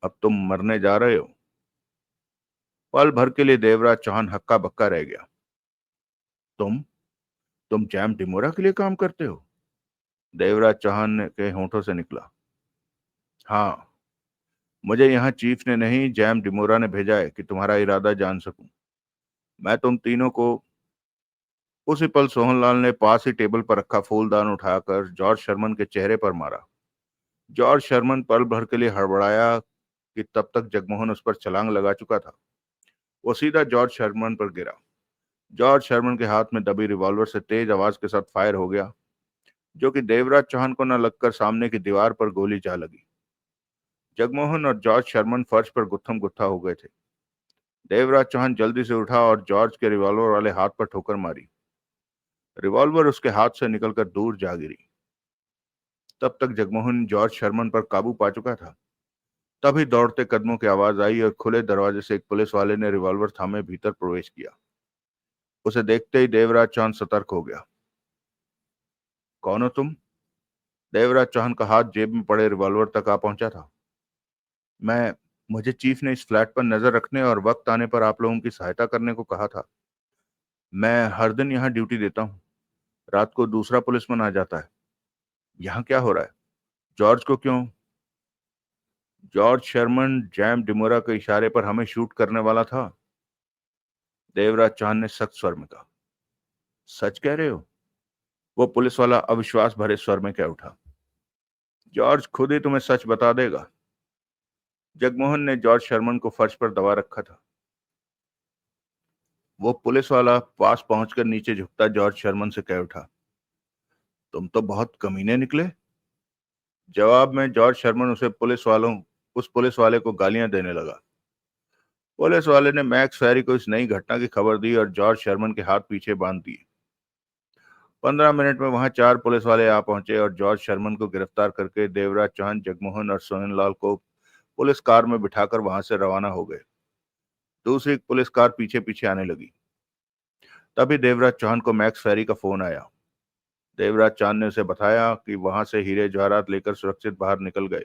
अब तुम मरने जा रहे हो। पल भर के लिए देवराज चौहान हक्का बक्का रह गया। तुम तुम जैम डिमोरा के लिए काम करते हो? देवराज चौहान के होंठों से निकला। हाँ, मुझे यहाँ चीफ ने नहीं, जैम डिमोरा ने भेजा है कि तुम्हारा इरादा जान सकूं। मैं तुम तीनों को। उसी पल सोहनलाल ने पास ही टेबल पर रखा फूलदान उठाकर जॉर्ज शर्मन के चेहरे पर मारा। जॉर्ज शर्मन पल भर के लिए हड़बड़ाया कि तब तक जगमोहन उस पर छलांग लगा चुका था। वो सीधा जॉर्ज शर्मन पर गिरा। जॉर्ज शर्मन के हाथ में दबी रिवॉल्वर से तेज आवाज के साथ फायर हो गया, जो कि देवराज चौहान को न लगकर सामने की दीवार पर गोली जा लगी। जगमोहन और जॉर्ज शर्मन फर्श पर गुत्थम गुत्था हो गए थे। देवराज चौहान जल्दी से उठा और जॉर्ज के रिवॉल्वर वाले हाथ पर ठोकर मारी। रिवॉल्वर उसके हाथ से निकलकर दूर जा गिरी। तब तक जगमोहन जॉर्ज शर्मन पर काबू पा चुका था। तभी दौड़ते कदमों की आवाज आई और खुले दरवाजे से एक पुलिस वाले ने रिवॉल्वर थामे भीतर प्रवेश किया। उसे देखते ही देवराज चौहान सतर्क हो गया। कौन हो तुम? देवराज चौहान का हाथ जेब में पड़े रिवॉल्वर तक आ पहुंचा था। मैं मुझे चीफ ने इस फ्लैट पर नजर रखने और वक्त आने पर आप लोगों की सहायता करने को कहा था। मैं हर दिन यहाँ ड्यूटी देता हूँ। रात को दूसरा पुलिसमैन आ जाता है। यहाँ क्या हो रहा है? जॉर्ज को क्यों? जॉर्ज शर्मन जैम डिमोरा के इशारे पर हमें शूट करने वाला था। देवराज चौहान ने सख्त स्वर में कहा। सच कह रहे हो? वो पुलिस वाला अविश्वास भरे स्वर में कह उठा। जॉर्ज खुद ही तुम्हें सच बता देगा। जगमोहन ने जॉर्ज शर्मन को फर्श पर दबा रखा था। वो पुलिस वाला पास पहुंचकर नीचे झुकता जॉर्ज शर्मन से कह उठा। तुम तो बहुत कमीने निकले। जवाब में जॉर्ज शर्मन उस पुलिस वाले को गालियां देने लगा। पुलिस वाले ने मैक्स फैरी को इस नई घटना की खबर दी और जॉर्ज शर्मन के हाथ पीछे बांध दिए। 15 मिनट में वहां 4 पुलिस वाले आ पहुंचे और जॉर्ज शर्मन को गिरफ्तार करके देवराज चौहान, जगमोहन और सोहनलाल को पुलिस कार में बिठाकर वहां से रवाना हो गए। दूसरी पुलिस कार पीछे पीछे आने लगी। तभी देवराज चौहान को मैक्स फैरी का फोन आया। देवराज चौहान ने उसे बताया कि वहां से हीरे जवाहरात लेकर सुरक्षित बाहर निकल गए।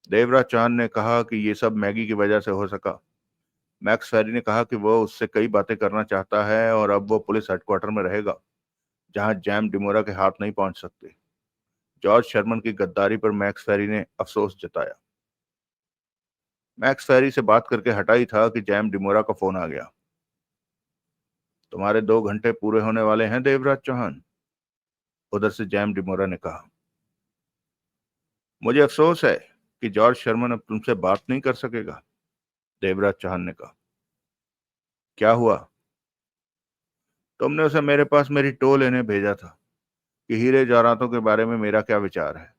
देवराज चौहान ने कहा कि ये सब मैगी की वजह से हो सका। मैक्स फैरी ने कहा कि वो उससे कई बातें करना चाहता है और अब वो पुलिस हेडक्वार्टर में रहेगा, जहां जैम डिमोरा के हाथ नहीं पहुंच सकते। जॉर्ज शर्मन की गद्दारी पर मैक्स फैरी ने अफसोस जताया। मैक्स फैरी से बात करके हटा ही था कि जैम डिमोरा का फोन आ गया। तुम्हारे 2 घंटे पूरे होने वाले हैं देवराज चौहान, उधर से जैम डिमोरा ने कहा। मुझे अफसोस है कि जॉर्ज शर्मन अब तुमसे बात नहीं कर सकेगा, देवराज चौहान ने कहा। क्या हुआ? तुमने उसे मेरे पास मेरी टो लेने भेजा था कि हीरे जवाहरातों के बारे में मेरा क्या विचार है।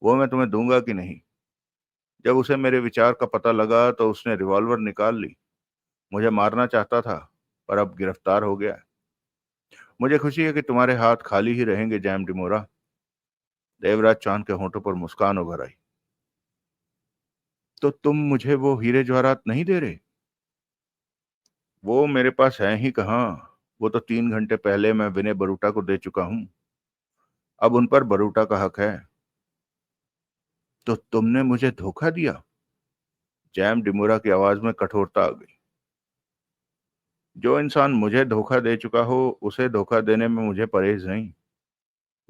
वो मैं तुम्हें दूंगा कि नहीं। जब उसे मेरे विचार का पता लगा तो उसने रिवॉल्वर निकाल ली। मुझे मारना चाहता था, पर अब गिरफ्तार हो गया है। मुझे खुशी है कि तुम्हारे हाथ खाली ही रहेंगे जैम डिमोरा। देवराज चौहान के होंठों पर मुस्कान उभर आई। तो तुम मुझे वो हीरे जवाहरात नहीं दे रहे? वो मेरे पास है ही कहाँ। वो तो 3 घंटे पहले मैं विनय बरूटा को दे चुका हूं। अब उन पर बरूटा का हक है। तो तुमने मुझे धोखा दिया? जैम डिमोरा की आवाज में कठोरता आ गई। जो इंसान मुझे धोखा दे चुका हो, उसे धोखा देने में मुझे परहेज नहीं।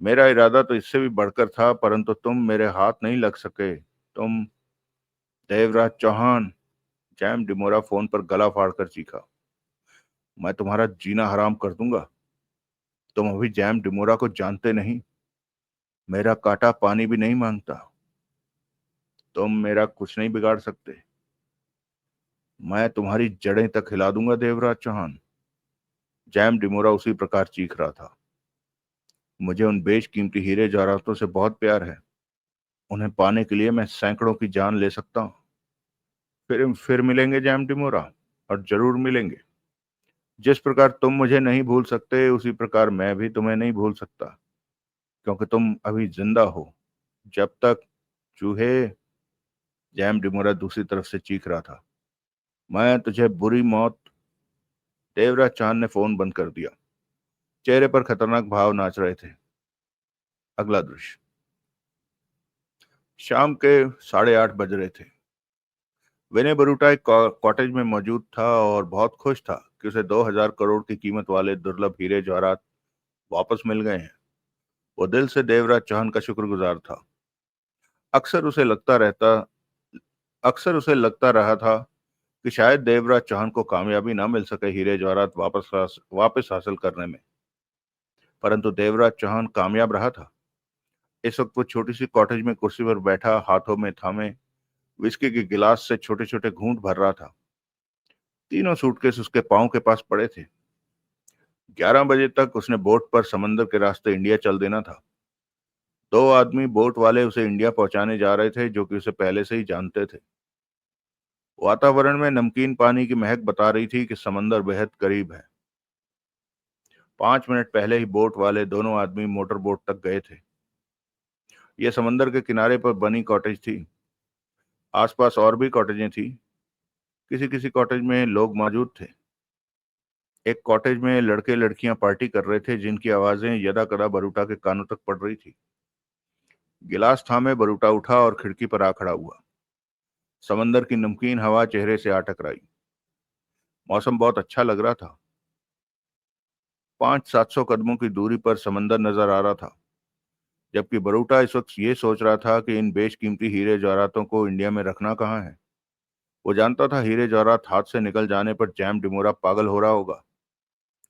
मेरा इरादा तो इससे भी बढ़कर था, परंतु तुम मेरे हाथ नहीं लग सके। तुम। देवराज चौहान, जैम डिमोरा फोन पर गला फाड़कर चीखा। मैं तुम्हारा जीना हराम कर दूंगा। तुम अभी जैम डिमोरा को जानते नहीं। मेरा काटा पानी भी नहीं मांगता। तुम मेरा कुछ नहीं बिगाड़ सकते। मैं तुम्हारी जड़ें तक हिला दूंगा देवराज चौहान। जैम डिमोरा उसी प्रकार चीख रहा था। मुझे उन बेशकीमती हीरे जवाहरातों से बहुत प्यार है। उन्हें पाने के लिए मैं सैकड़ों की जान ले सकता हूँ। फिर मिलेंगे जैम डिमोरा, और जरूर मिलेंगे। जिस प्रकार तुम मुझे नहीं भूल सकते, उसी प्रकार मैं भी तुम्हें नहीं भूल सकता, क्योंकि तुम अभी जिंदा हो। जब तक चूहे। जैम डिमोरा दूसरी तरफ से चीख रहा था। मैं तुझे बुरी मौत। देवराज चांद ने फोन बंद कर दिया। चेहरे पर खतरनाक भाव नाच रहे थे। अगला दृश्य। शाम के 8:30 बज रहे थे। विनय बरूटा एक कॉटेज में मौजूद था और बहुत खुश था कि उसे 2000 करोड़ की कीमत वाले दुर्लभ हीरे जवाहरात वापस मिल गए हैं। वो दिल से देवराज चौहान का शुक्रगुजार था। अक्सर उसे लगता रहता अक्सर उसे लगता रहा था कि शायद देवराज चौहान को कामयाबी ना मिल सके हीरे जवाहरात वापस हासिल करने में। परंतु देवराज चौहान कामयाब रहा था। इस वक्त वो छोटी सी कॉटेज में कुर्सी पर बैठा, हाथों में थामे विस्की के गिलास से छोटे छोटे घूंट भर रहा था। तीनों सूटकेस उसके पांव के पास पड़े थे। 11 बजे तक उसने बोट पर समंदर के रास्ते इंडिया चल देना था। दो आदमी बोट वाले उसे इंडिया पहुंचाने जा रहे थे, जो कि उसे पहले से ही जानते थे। वातावरण में नमकीन पानी की महक बता रही थी कि समंदर बेहद करीब है। 5 मिनट पहले ही बोट वाले दोनों आदमी मोटर बोट तक गए थे। यह समंदर के किनारे पर बनी कॉटेज थी। आसपास और भी कॉटेजें थी। किसी किसी कॉटेज में लोग मौजूद थे। एक कॉटेज में लड़के लड़कियां पार्टी कर रहे थे, जिनकी आवाजें यदा कदा बरूटा के कानों तक पड़ रही थी। गिलास थामे बरूटा उठा और खिड़की पर आ खड़ा हुआ। समंदर की नमकीन हवा चेहरे से आ टकराई। मौसम बहुत अच्छा लग रहा था। 500-700 कदमों की दूरी पर समंदर नजर आ रहा था। जबकि बरूटा इस वक्त ये सोच रहा था कि इन बेशकीमती हीरे जवाहरातों को इंडिया में रखना कहाँ है। वो जानता था हीरे जवाहरात हाथ से निकल जाने पर जैम डिमोरा पागल हो रहा होगा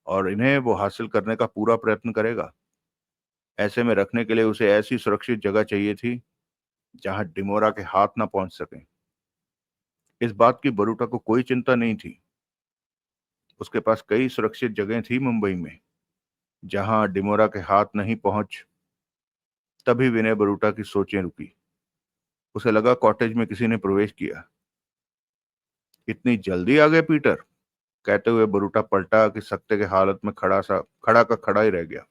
और इन्हें वो हासिल करने का पूरा प्रयत्न करेगा। ऐसे में रखने के लिए उसे ऐसी सुरक्षित जगह चाहिए थी जहां डिमोरा के हाथ ना पहुंच सके। इस बात की बरूटा को कोई चिंता नहीं थी। उसके पास कई सुरक्षित जगह थी मुंबई में जहां डिमोरा के हाथ नहीं पहुंच। तभी विनय बरूटा की सोचें रुकी। उसे लगा कॉटेज में किसी ने प्रवेश किया। इतनी जल्दी आ गए पीटर, कहते हुए बरूटा पलटा कि सख्ते के हालत में खड़ा का खड़ा ही रह गया।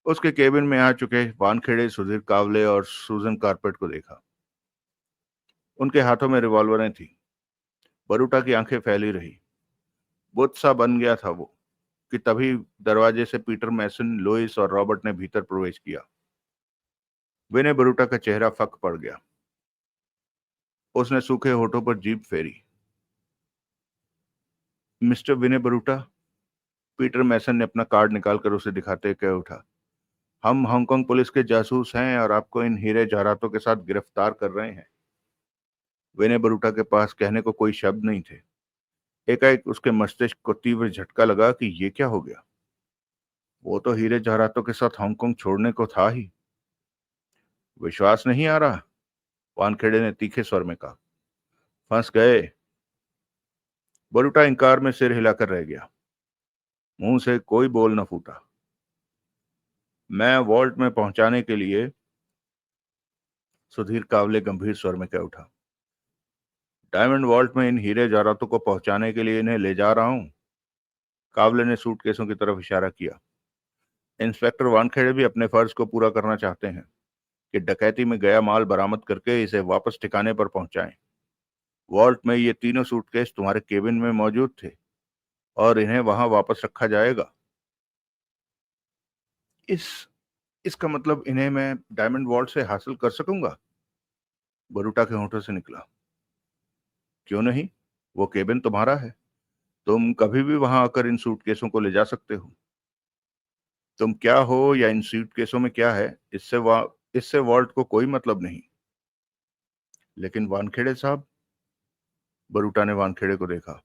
उसके केबिन में आ चुके वानखेड़े, सुधीर कावले और सूजन कारपेट को देखा। उनके हाथों में रिवॉल्वरें थी। बरूटा की आंखें फैली रही। बुत सा बन गया था वो कि तभी दरवाजे से पीटर मैसन, लुइस और रॉबर्ट ने भीतर प्रवेश किया। विनय बरूटा का चेहरा फक पड़ गया। उसने सूखे होठों पर जीभ फेरी। मिस्टर विनय बरूटा, पीटर मैसन ने अपना कार्ड निकालकर उसे दिखाते कह उठा, हम हांगकांग पुलिस के जासूस हैं और आपको इन हीरे जवाहरातों के साथ गिरफ्तार कर रहे हैं। विनय बरूटा के पास कहने को कोई शब्द नहीं थे। एकाएक उसके मस्तिष्क को तीव्र झटका लगा कि ये क्या हो गया। वो तो हीरे जवाहरातों के साथ हांगकांग छोड़ने को था ही। विश्वास नहीं आ रहा, वानखेड़े ने तीखे स्वर में कहा। फंस गए। बरूटा इंकार में सिर हिलाकर रह गया। मुंह से कोई बोल न फूटा। मैं वॉल्ट में पहुंचाने के लिए, सुधीर कावले गंभीर स्वर में कह उठा, डायमंड वॉल्ट में इन हीरे जवाहरातों को पहुंचाने के लिए इन्हें ले जा रहा हूं। कावले ने सूटकेसों की तरफ इशारा किया। इंस्पेक्टर वानखेड़े भी अपने फर्ज को पूरा करना चाहते हैं कि डकैती में गया माल बरामद करके इसे वापस ठिकाने पर पहुंचाएं। वॉल्ट में ये तीनों सूटकेस तुम्हारे केबिन में मौजूद थे और इन्हें वहां वापस रखा जाएगा। इस इसका मतलब इन्हें मैं डायमंड वॉल्ट से हासिल कर सकूंगा? बरूटा के होंठों से निकला। क्यों नहीं, वो केबिन तुम्हारा है। तुम कभी भी वहां आकर इन सूटकेसों को ले जा सकते हो। तुम क्या हो या इन सूटकेसों में क्या है, इससे वॉल्ट को कोई मतलब नहीं। लेकिन वानखेड़े साहब, बरूटा ने वानखेड़े को देखा।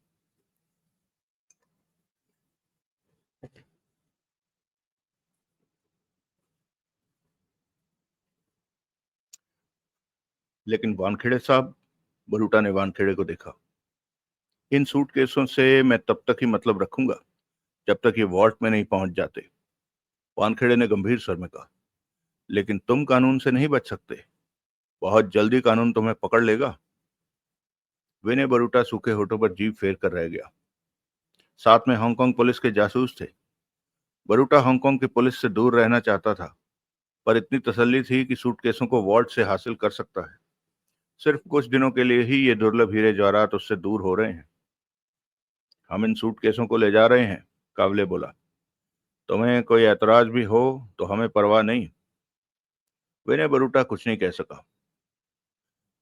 लेकिन वानखेड़े साहब, बरूटा ने वानखेड़े को देखा, इन सूटकेसों से मैं तब तक ही मतलब रखूंगा जब तक ये वॉल्ट में नहीं पहुंच जाते। वानखेड़े ने गंभीर स्वर में कहा, लेकिन तुम कानून से नहीं बच सकते। बहुत जल्दी कानून तुम्हें पकड़ लेगा। विनय बरूटा सूखे होठों पर जीभ फेर कर रह गया। साथ में हांगकांग पुलिस के जासूस थे। बरूटा हांगकांग की पुलिस से दूर रहना चाहता था, पर इतनी तसल्ली थी कि सूटकेसों को वॉल्ट से हासिल कर सकता है। सिर्फ कुछ दिनों के लिए ही ये दुर्लभ हीरे जवाहरात उससे दूर हो रहे हैं। हम इन सूटकेसों को ले जा रहे हैं, कावले बोला। तुम्हें कोई ऐतराज भी हो तो हमें परवाह नहीं। विनय बरूटा कुछ नहीं कह सका।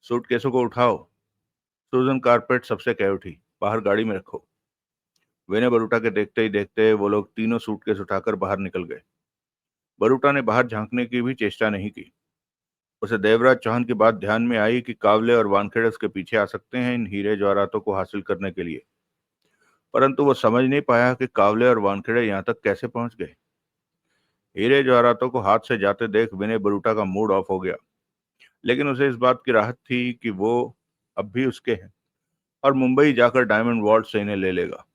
सूटकेसों को उठाओ, सूजन कारपेट सबसे कह उठी, बाहर गाड़ी में रखो। विनय बरूटा के देखते ही देखते वो लोग तीनों सूटकेस उठाकर बाहर निकल गए। बरूटा ने बाहर झांकने की भी चेष्टा नहीं की। उसे देवराज चौहान की बात ध्यान में आई कि कावले और वानखेड़े उसके पीछे आ सकते हैं इन हीरे जवाहरातों को हासिल करने के लिए, परंतु वो समझ नहीं पाया कि कावले और वानखेड़े यहाँ तक कैसे पहुंच गए। हीरे जवाहरातों को हाथ से जाते देख विनय बरूटा का मूड ऑफ हो गया, लेकिन उसे इस बात की राहत थी कि वो अब भी उसके हैं और मुंबई जाकर डायमंड वॉल्ट से इन्हें ले लेगा।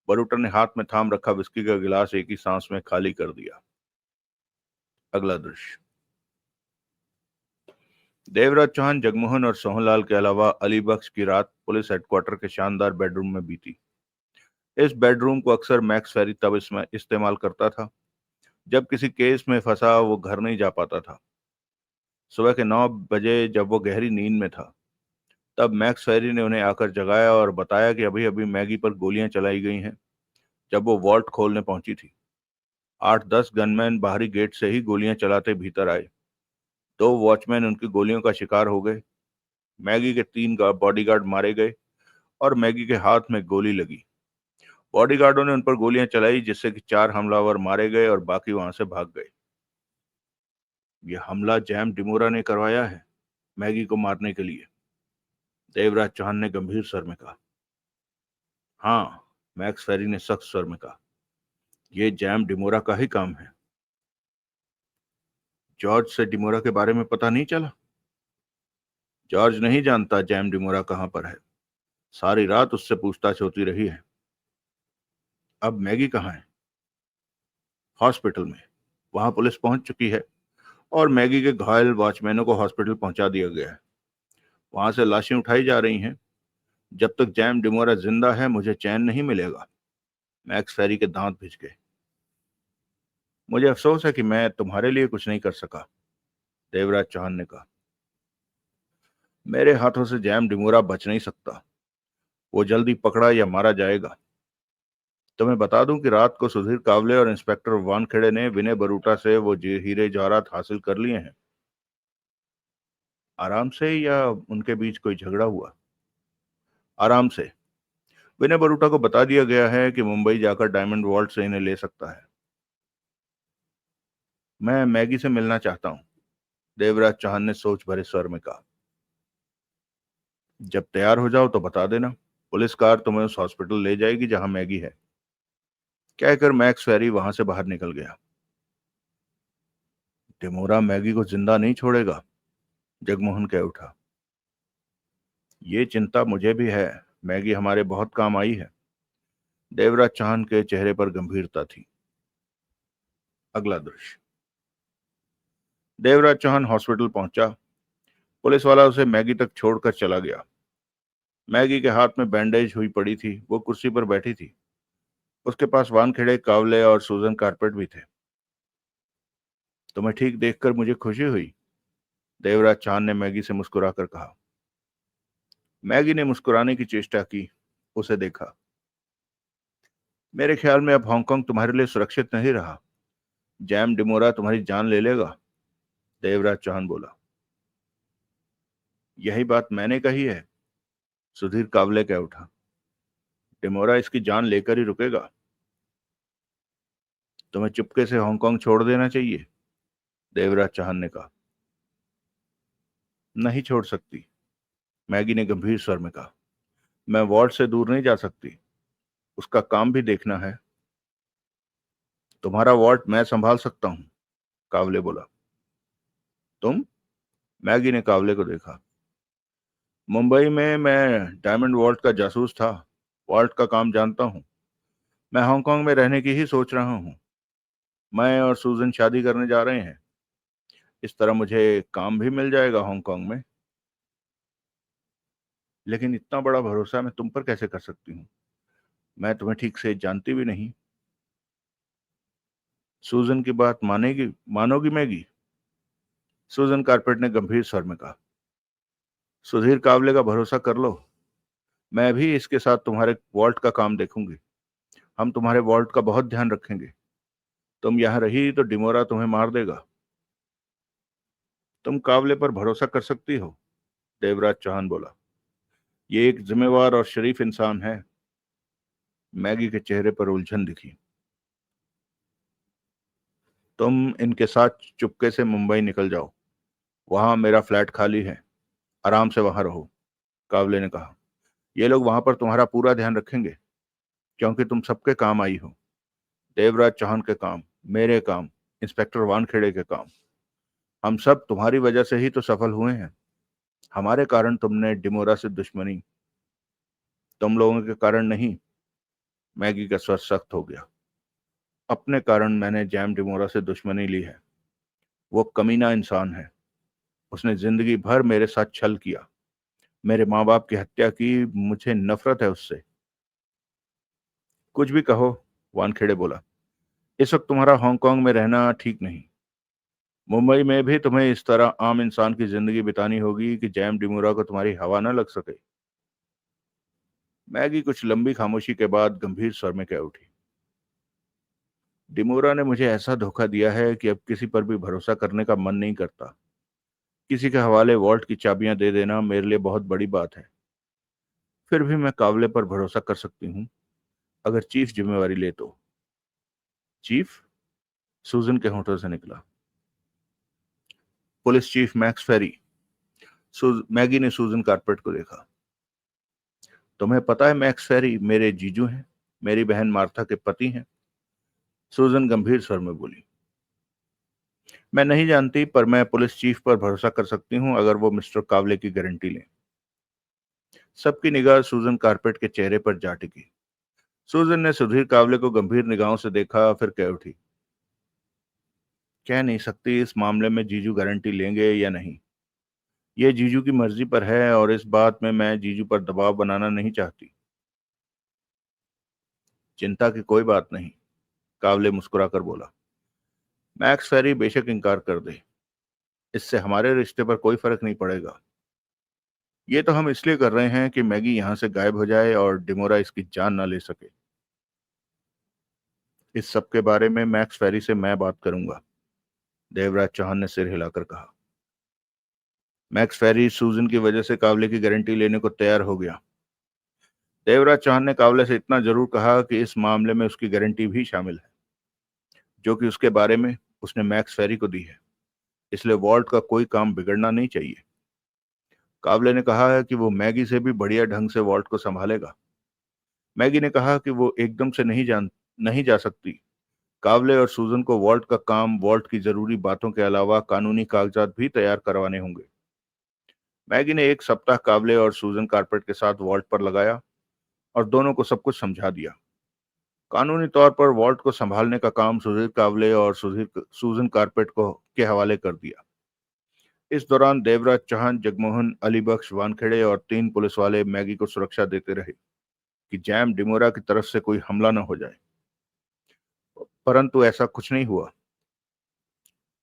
बरूटा ने हाथ में थाम रखा विस्की का गिलास एक ही सांस में खाली कर दिया। अगला दृश्य। देवराज चौहान, जगमोहन और सोहनलाल के अलावा अलीबख्श की रात पुलिस हेडक्वार्टर के शानदार बेडरूम में बीती। इस बेडरूम को अक्सर मैक्स फेरी तब इसमें इस्तेमाल करता था जब किसी केस में फंसा वो घर नहीं जा पाता था। सुबह के 9 बजे जब वो गहरी नींद में था, तब मैक्स फेरी ने उन्हें आकर जगाया और बताया कि अभी अभी मैगी पर गोलियां चलाई गई हैं। जब वो वॉल्ट खोलने पहुंची थी, 8-10 गनमैन बाहरी गेट से ही गोलियां चलाते भीतर आए। 2 वॉचमैन उनकी गोलियों का शिकार हो गए। मैगी के 3 बॉडीगार्ड मारे गए और मैगी के हाथ में गोली लगी। बॉडीगार्डों ने उन पर गोलियां चलाई, जिससे कि 4 हमलावर मारे गए और बाकी वहां से भाग गए। यह हमला जैम डिमोरा ने करवाया है, मैगी को मारने के लिए, देवराज चौहान ने गंभीर स्वर में कहा। हाँ, मैक्स फेरी ने सख्त स्वर में कहा, यह जैम डिमोरा का ही काम है। जॉर्ज से डिमोरा के बारे में पता नहीं चला? जॉर्ज नहीं जानता जैम डिमोरा कहां पर है। सारी रात उससे पूछताछ होती रही है। अब मैगी कहाँ है? हॉस्पिटल में। वहां पुलिस पहुंच चुकी है और मैगी के घायल वॉचमैनों को हॉस्पिटल पहुंचा दिया गया है। वहां से लाशें उठाई जा रही हैं। जब तक जैम डिमोरा जिंदा है मुझे चैन नहीं मिलेगा। मैक्स फेरी के दांत भिज गए। मुझे अफसोस है कि मैं तुम्हारे लिए कुछ नहीं कर सका, देवराज चौहान ने कहा। मेरे हाथों से जैम डिमोरा बच नहीं सकता। वो जल्दी पकड़ा या मारा जाएगा। तुम्हें बता दूं कि रात को सुधीर कावले और इंस्पेक्टर वानखेड़े ने विनय बरूटा से वो हीरे जवाहरात हासिल कर लिए हैं। आराम से या उनके बीच कोई झगड़ा हुआ? आराम से। विनय बरूटा को बता दिया गया है कि मुंबई जाकर डायमंड वॉल्ट से इन्हें ले सकता है। मैं मैगी से मिलना चाहता हूं, देवराज चौहान ने सोच भरे स्वर में कहा। जब तैयार हो जाओ तो बता देना। पुलिस कार तुम्हें उस हॉस्पिटल ले जाएगी जहां मैगी है, कहकर मैक्स फेरी वहां से बाहर निकल गया। टिमोरा मैगी को जिंदा नहीं छोड़ेगा, जगमोहन कह उठा। ये चिंता मुझे भी है। मैगी हमारे बहुत काम आई है। देवराज चौहान के चेहरे पर गंभीरता थी। अगला दृश्य। देवराज चौहान हॉस्पिटल पहुंचा। पुलिस वाला उसे मैगी तक छोड़कर चला गया। मैगी के हाथ में बैंडेज हुई पड़ी थी। वो कुर्सी पर बैठी थी। उसके पास वानखेड़े, कावले और सूजन कारपेट भी थे। तुम्हें ठीक देखकर मुझे खुशी हुई, देवराज चौहान ने मैगी से मुस्कुराकर कहा। मैगी ने मुस्कुराने की चेष्टा की, उसे देखा। मेरे ख्याल में अब हांगकांग तुम्हारे लिए सुरक्षित नहीं रहा। जैम डिमोरा तुम्हारी जान ले लेगा, देवराज चौहान बोला। यही बात मैंने कही है, सुधीर कावले कह उठा। डिमोरा इसकी जान लेकर ही रुकेगा। तुम्हें चुपके से हांगकांग छोड़ देना चाहिए, देवराज चौहान ने कहा। नहीं छोड़ सकती, मैगी ने गंभीर स्वर में कहा। मैं वॉर्ड से दूर नहीं जा सकती। उसका काम भी देखना है। तुम्हारा वॉर्ड मैं संभाल सकता हूं, कावले बोला। तुम? मैगी ने कावले को देखा। मुंबई में मैं डायमंड वॉल्ट का जासूस था। वॉल्ट का काम जानता हूं। मैं हांगकांग में रहने की ही सोच रहा हूं। मैं और सूजन शादी करने जा रहे हैं। इस तरह मुझे काम भी मिल जाएगा हांगकांग में। लेकिन इतना बड़ा भरोसा मैं तुम पर कैसे कर सकती हूँ? मैं तुम्हें ठीक से जानती भी नहीं। सूजन की बात मानोगी मैगी? सूजन कारपेट ने गंभीर स्वर में कहा। सुधीर कावले का भरोसा कर लो। मैं भी इसके साथ तुम्हारे वॉल्ट का काम देखूंगी। हम तुम्हारे वॉल्ट का बहुत ध्यान रखेंगे। तुम यहां रही तो डिमोरा तुम्हें मार देगा। तुम कावले पर भरोसा कर सकती हो, देवराज चौहान बोला। ये एक जिम्मेवार और शरीफ इंसान है। मैगी के चेहरे पर उलझन दिखी। तुम इनके साथ चुपके से मुंबई निकल जाओ। वहां मेरा फ्लैट खाली है। आराम से वहां रहो, कावले ने कहा। ये लोग वहां पर तुम्हारा पूरा ध्यान रखेंगे, क्योंकि तुम सबके काम आई हो। देवराज चौहान के काम, मेरे काम, इंस्पेक्टर वानखेड़े के काम, हम सब तुम्हारी वजह से ही तो सफल हुए हैं। हमारे कारण तुमने डिमोरा से दुश्मनी, तुम लोगों के कारण नहीं। मैगी का स्वर सख्त हो गया। अपने कारण मैंने जैम डिमोरा से दुश्मनी ली है। वो कमीना इंसान है। उसने जिंदगी भर मेरे साथ छल किया, मेरे माँ बाप की हत्या की। मुझे नफरत है उससे। कुछ भी कहो, वानखेड़े बोला। इस वक्त तुम्हारा हांगकांग में रहना ठीक नहीं। मुंबई में भी तुम्हें इस तरह आम इंसान की जिंदगी बितानी होगी कि जैम डिमोरा को तुम्हारी हवा न लग सके। मैगी कुछ लंबी खामोशी के बाद गंभीर स्वर में कह उठी। डिमोरा ने मुझे ऐसा धोखा दिया है कि अब किसी पर भी भरोसा करने का मन नहीं करता। किसी के हवाले वॉल्ट की चाबियां दे देना मेरे लिए बहुत बड़ी बात है। फिर भी मैं कावले पर भरोसा कर सकती हूँ, अगर चीफ जिम्मेवारी ले तो। चीफ? सूजन के होठों से निकला। पुलिस चीफ मैक्स फेरी। मैगी ने सूजन कारपेट को देखा। तुम्हें पता है मैक्स फेरी मेरे जीजू हैं, मेरी बहन मार्था के पति हैं। सूजन गंभीर स्वर में बोली। मैं नहीं जानती, पर मैं पुलिस चीफ पर भरोसा कर सकती हूँ अगर वो मिस्टर कावले की गारंटी लें। सबकी निगाह सूजन कारपेट के चेहरे पर जा टिकी। सूजन ने सुधीर कावले को गंभीर निगाहों से देखा, फिर कह उठी। कह नहीं सकती इस मामले में जीजू गारंटी लेंगे या नहीं। ये जीजू की मर्जी पर है, और इस बात में मैं जीजू पर दबाव बनाना नहीं चाहती। चिंता की कोई बात नहीं, कावले मुस्कुराकर बोला। मैक्स फेरी बेशक इनकार कर दे, इससे हमारे रिश्ते पर कोई फर्क नहीं पड़ेगा। ये तो हम इसलिए कर रहे हैं कि मैगी यहां से गायब हो जाए और डिमोरा इसकी जान ना ले सके। इस सब के बारे में मैक्स फेरी से मैं बात करूंगा, देवराज चौहान ने सिर हिलाकर कहा। मैक्स फेरी सूजन की वजह से कावले की गारंटी लेने को तैयार हो गया। देवराज चौहान ने कावले से इतना जरूर कहा कि इस मामले में उसकी गारंटी भी शामिल है, जो कि उसके बारे में उसने मैक्स फेरी को दी है। इसलिए वॉल्ट का कोई काम बिगड़ना नहीं चाहिए। कावले ने कहा है कि वो मैगी से भी बढ़िया ढंग से वॉल्ट को संभालेगा। मैगी ने कहा कि वो एकदम से नहीं जा सकती। कावले और सूजन को वॉल्ट का काम, वॉल्ट की जरूरी बातों के अलावा कानूनी कागजात भी तैयार करवाने होंगे। मैगी ने एक सप्ताह कावले और सूजन कारपेट के साथ वॉल्ट पर लगाया और दोनों को सब कुछ समझा दिया। कानूनी तौर पर वॉल्ट को संभालने का काम सुधीर कावले और सूजन कारपेट को के हवाले कर दिया। इस दौरान देवराज चौहान, जगमोहन, अलीबख्श, वानखेड़े और 3 पुलिस वाले मैगी को सुरक्षा देते रहे कि जैम डिमोरा की तरफ से कोई हमला न हो जाए। परंतु ऐसा कुछ नहीं हुआ।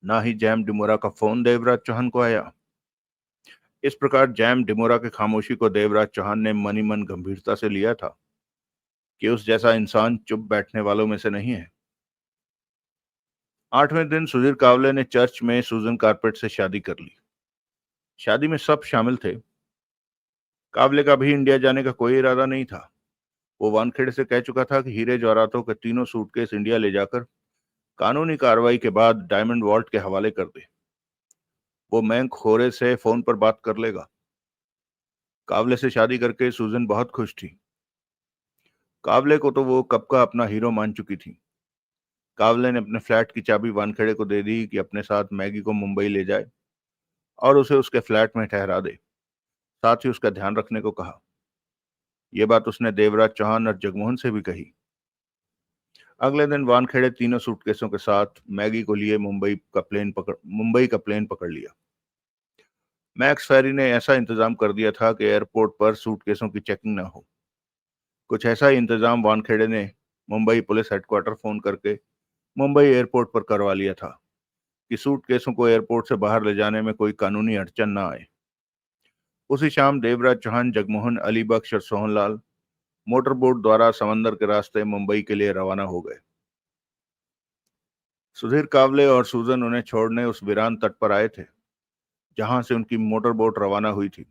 ना ही जैम डिमोरा का फोन देवराज चौहान को आया। इस प्रकार जैम डिमोरा की खामोशी को देवराज चौहान ने मनी मन गंभीरता से लिया था कि उस जैसा इंसान चुप बैठने वालों में से नहीं है। 8वें दिन सुधीर कावले ने चर्च में सूजन कारपेट से शादी कर ली। शादी में सब शामिल थे। कावले का भी इंडिया जाने का कोई इरादा नहीं था। वो वानखेड़े से कह चुका था कि हीरे जवाहरातों के तीनों सूटकेस इंडिया ले जाकर कानूनी कार्रवाई के बाद डायमंड वॉल्ट के हवाले कर दे। वो मैं खोरे से फोन पर बात कर लेगा। कावले से शादी करके सूजन बहुत खुश थी। कावले को तो वो कब का अपना हीरो मान चुकी थी। कावले ने अपने फ्लैट की चाबी वानखेड़े को दे दी कि अपने साथ मैगी को मुंबई ले जाए और उसे उसके फ्लैट में ठहरा दे। साथ ही उसका ध्यान रखने को कहा। यह बात उसने देवराज चौहान और जगमोहन से भी कही। अगले दिन वानखेड़े तीनों सूटकेसों के साथ मैगी को लिए मुंबई का प्लेन पकड़ लिया। मैक्स फेरी ने ऐसा इंतजाम कर दिया था कि एयरपोर्ट पर सूटकेसों की चेकिंग ना हो। कुछ ऐसा ही इंतजाम वानखेड़े ने मुंबई पुलिस हेडक्वार्टर फोन करके मुंबई एयरपोर्ट पर करवा लिया था कि सूटकेसों को एयरपोर्ट से बाहर ले जाने में कोई कानूनी अड़चन ना आए। उसी शाम देवराज चौहान, जगमोहन, अली बख्श और सोहनलाल मोटर बोट द्वारा समंदर के रास्ते मुंबई के लिए रवाना हो गए। सुधीर कावले और सूजन उन्हें छोड़ने उस वीरान तट पर आए थे जहां से उनकी मोटर बोट रवाना हुई थी।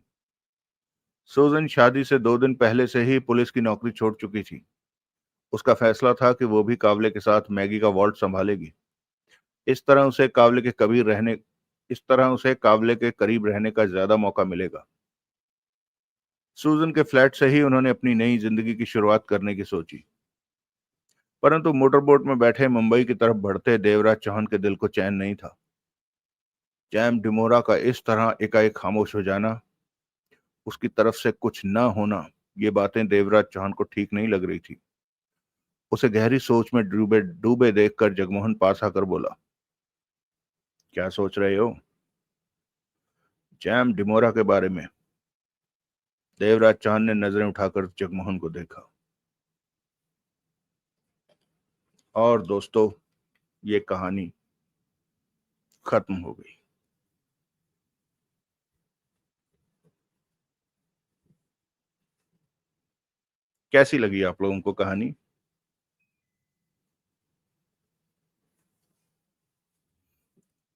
सूजन शादी से 2 दिन पहले से ही पुलिस की नौकरी छोड़ चुकी थी। उसका फैसला था कि वो भी कावले के साथ मैगी का वॉल्ट संभालेगी। इस तरह उसे कावले के करीब रहने इस तरह उसे कावले के करीब रहने का ज्यादा मौका मिलेगा। सूजन के फ्लैट से ही उन्होंने अपनी नई जिंदगी की शुरुआत करने की सोची। परंतु मोटरबोट में बैठे मुंबई की तरफ बढ़ते देवराज चौहान के दिल को चैन नहीं था। जैम डिमोरा का इस तरह एकाएक खामोश हो जाना, उसकी तरफ से कुछ न होना, ये बातें देवराज चौहान को ठीक नहीं लग रही थी। उसे गहरी सोच में डूबे डूबे देखकर जगमोहन पास आकर बोला, क्या सोच रहे हो? जैम डिमोरा के बारे में। देवराज चौहान ने नजरें उठाकर जगमोहन को देखा। और दोस्तों, ये कहानी खत्म हो गई। कैसी लगी आप लोगों को कहानी?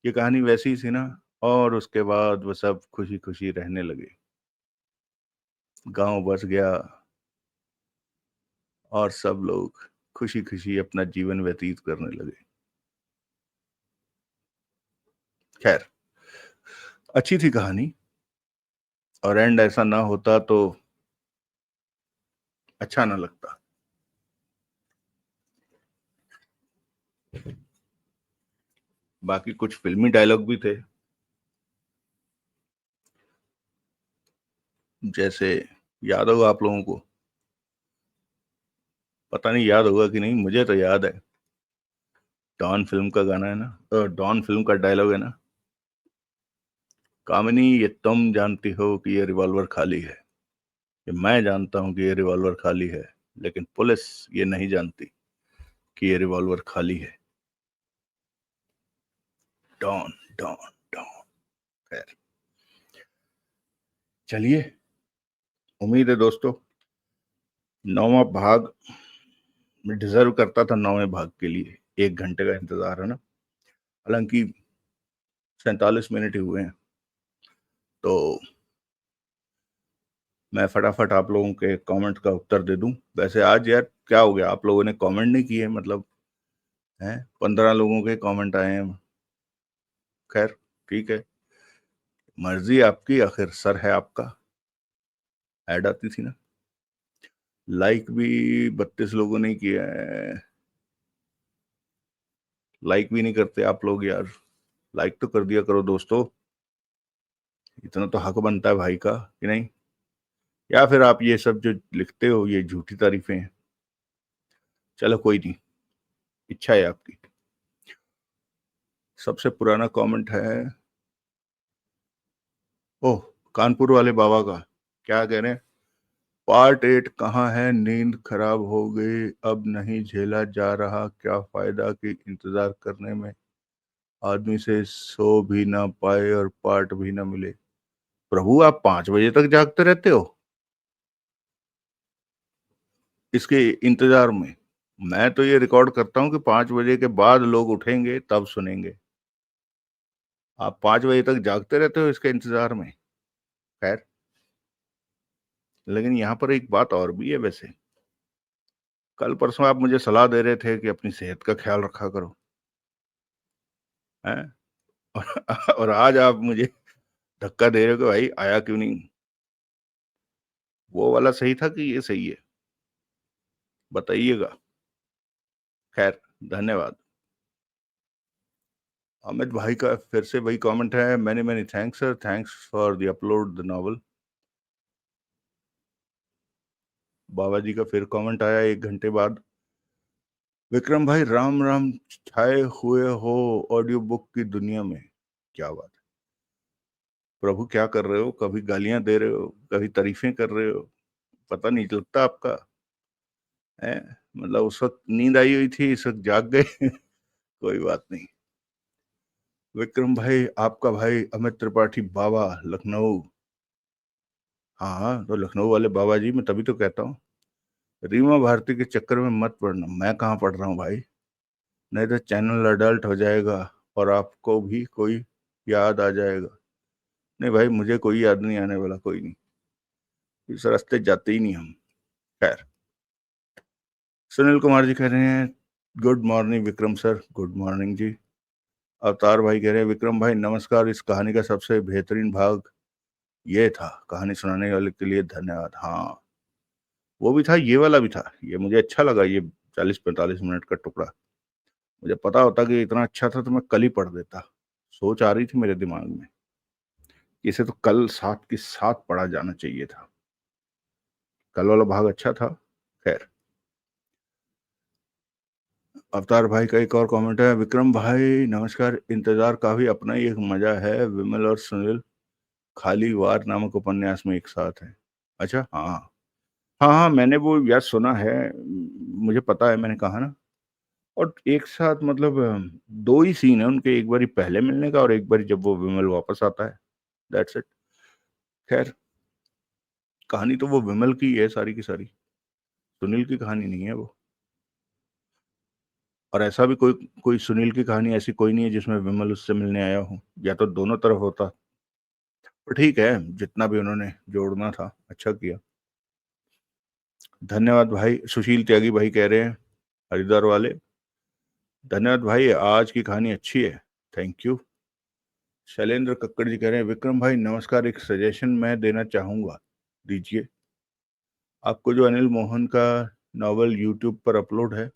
ये कहानी वैसी ही थी ना? और उसके बाद वो सब खुशी खुशी रहने लगे। गांव बस गया और सब लोग खुशी खुशी अपना जीवन व्यतीत करने लगे। खैर, अच्छी थी कहानी, और एंड ऐसा ना होता तो अच्छा ना लगता। बाकी कुछ फिल्मी डायलॉग भी थे, जैसे, याद होगा आप लोगों को? पता नहीं याद होगा कि नहीं, मुझे तो याद है। डॉन फिल्म का गाना है ना, डॉन फिल्म का डायलॉग है ना, कामिनी ये तुम जानती हो कि ये रिवॉल्वर खाली है, ये मैं जानता हूं कि ये रिवॉल्वर खाली है, लेकिन पुलिस ये नहीं जानती कि ये रिवॉल्वर खाली है। डॉन, डॉन, डॉन। खैर, चलिए, उम्मीद है दोस्तों, 9वां भाग डिजर्व करता था। 9वें भाग के लिए 1 घंटे का इंतजार है ना। हालांकि 47 मिनट ही हुए हैं, तो मैं फटाफट आप लोगों के कमेंट का उत्तर दे दूं। वैसे आज यार क्या हो गया, आप लोगों ने कमेंट नहीं किए, मतलब हैं, 15 लोगों के कमेंट आए हैं। खैर, ठीक है, मर्जी आपकी, आखिर सर है आपका। ऐड आती थी ना। लाइक भी 32 लोगों ने किया है। लाइक भी नहीं करते आप लोग यार। लाइक तो कर दिया करो दोस्तों, इतना तो हक बनता है भाई का, कि नहीं? या फिर आप ये सब जो लिखते हो ये झूठी तारीफें हैं? चलो कोई नहीं, इच्छा है आपकी। सबसे पुराना कमेंट है, ओह, कानपुर वाले बाबा का। क्या कह रहे हैं? पार्ट 8 कहाँ है? नींद खराब हो गई, अब नहीं झेला जा रहा, क्या फायदा कि इंतजार करने में आदमी से सो भी ना पाए और पार्ट भी ना मिले। प्रभु, आप 5 बजे तक जागते रहते हो इसके इंतजार में? मैं तो ये रिकॉर्ड करता हूँ कि 5 बजे के बाद लोग उठेंगे तब सुनेंगे। आप 5 बजे तक जागते रहते हो इसके इंतजार में। खैर, लेकिन यहाँ पर एक बात और भी है वैसे। कल परसों आप मुझे सलाह दे रहे थे कि अपनी सेहत का ख्याल रखा करो, हैं? और आज आप मुझे धक्का दे रहे हो कि भाई आया क्यों नहीं? वो वाला सही था कि ये सही है? बताइएगा। खैर, धन्यवाद। अमित भाई का फिर से वही कमेंट है, many many thanks sir, thanks for the upload the novel. Baba ji का फिर कमेंट आया 1 घंटे बाद, विक्रम भाई राम राम, छाए हुए हो ऑडियो बुक की दुनिया में। क्या बात है प्रभु, क्या कर रहे हो? कभी गालियां दे रहे हो, कभी तारीफें कर रहे हो, पता नहीं चलता आपका है। मतलब उस वक्त नींद आई हुई थी, इस वक्त जाग गए। कोई बात नहीं। विक्रम भाई, आपका भाई अमित त्रिपाठी बाबा, लखनऊ। हाँ हाँ, तो लखनऊ वाले बाबा जी, मैं तभी तो कहता हूँ, रीमा भारती के चक्कर में मत पड़ना। मैं कहाँ पढ़ रहा हूँ भाई? नहीं तो चैनल अडल्ट हो जाएगा और आपको भी कोई याद आ जाएगा। नहीं भाई, मुझे कोई याद नहीं आने वाला, कोई नहीं। इस रास्ते जाते ही नहीं हम। खैर, सुनील कुमार जी कह रहे हैं good morning Vikram sir. Good morning ji. Avtar भाई कह रहे हैं विक्रम भाई नमस्कार, इस कहानी का सबसे बेहतरीन भाग ये था, कहानी सुनाने वाले के लिए धन्यवाद। हाँ, वो भी था, ये वाला भी था, ये मुझे अच्छा लगा। ये 40-45 मिनट का टुकड़ा, मुझे पता होता कि इतना अच्छा था तो मैं कल ही पढ़ देता। सोच आ रही थी मेरे दिमाग में, इसे तो कल साथ के साथ पढ़ा जाना चाहिए था। कल वाला भाग अच्छा था। खैर, अवतार भाई का एक और कमेंट है, विक्रम भाई नमस्कार, इंतजार का भी अपना ही एक मजा है। विमल और सुनील खाली वार नामक उपन्यास में एक साथ है। अच्छा, हाँ हाँ हाँ, मैंने वो याद सुना है, मुझे पता है, मैंने कहा ना। और एक साथ मतलब दो ही सीन है उनके, एक बारी पहले मिलने का और एक बारी जब वो विमल वापस आता है। That's it. खैर, कहानी तो वो विमल की है सारी की सारी, सुनील की कहानी नहीं है वो। और ऐसा भी कोई कोई सुनील की कहानी ऐसी कोई नहीं है जिसमें विमल उससे मिलने आया हो, या तो दोनों तरफ होता। पर ठीक है, जितना भी उन्होंने जोड़ना था अच्छा किया। धन्यवाद भाई। सुशील त्यागी भाई कह रहे हैं, हरिद्वार वाले, धन्यवाद भाई, आज की कहानी अच्छी है, थैंक यू। शैलेंद्र कक्कड़ जी कह रहे हैं विक्रम भाई नमस्कार, एक सजेशन मैं देना चाहूंगा, दीजिए। आपको जो अनिल मोहन का नॉवल यूट्यूब पर अपलोड है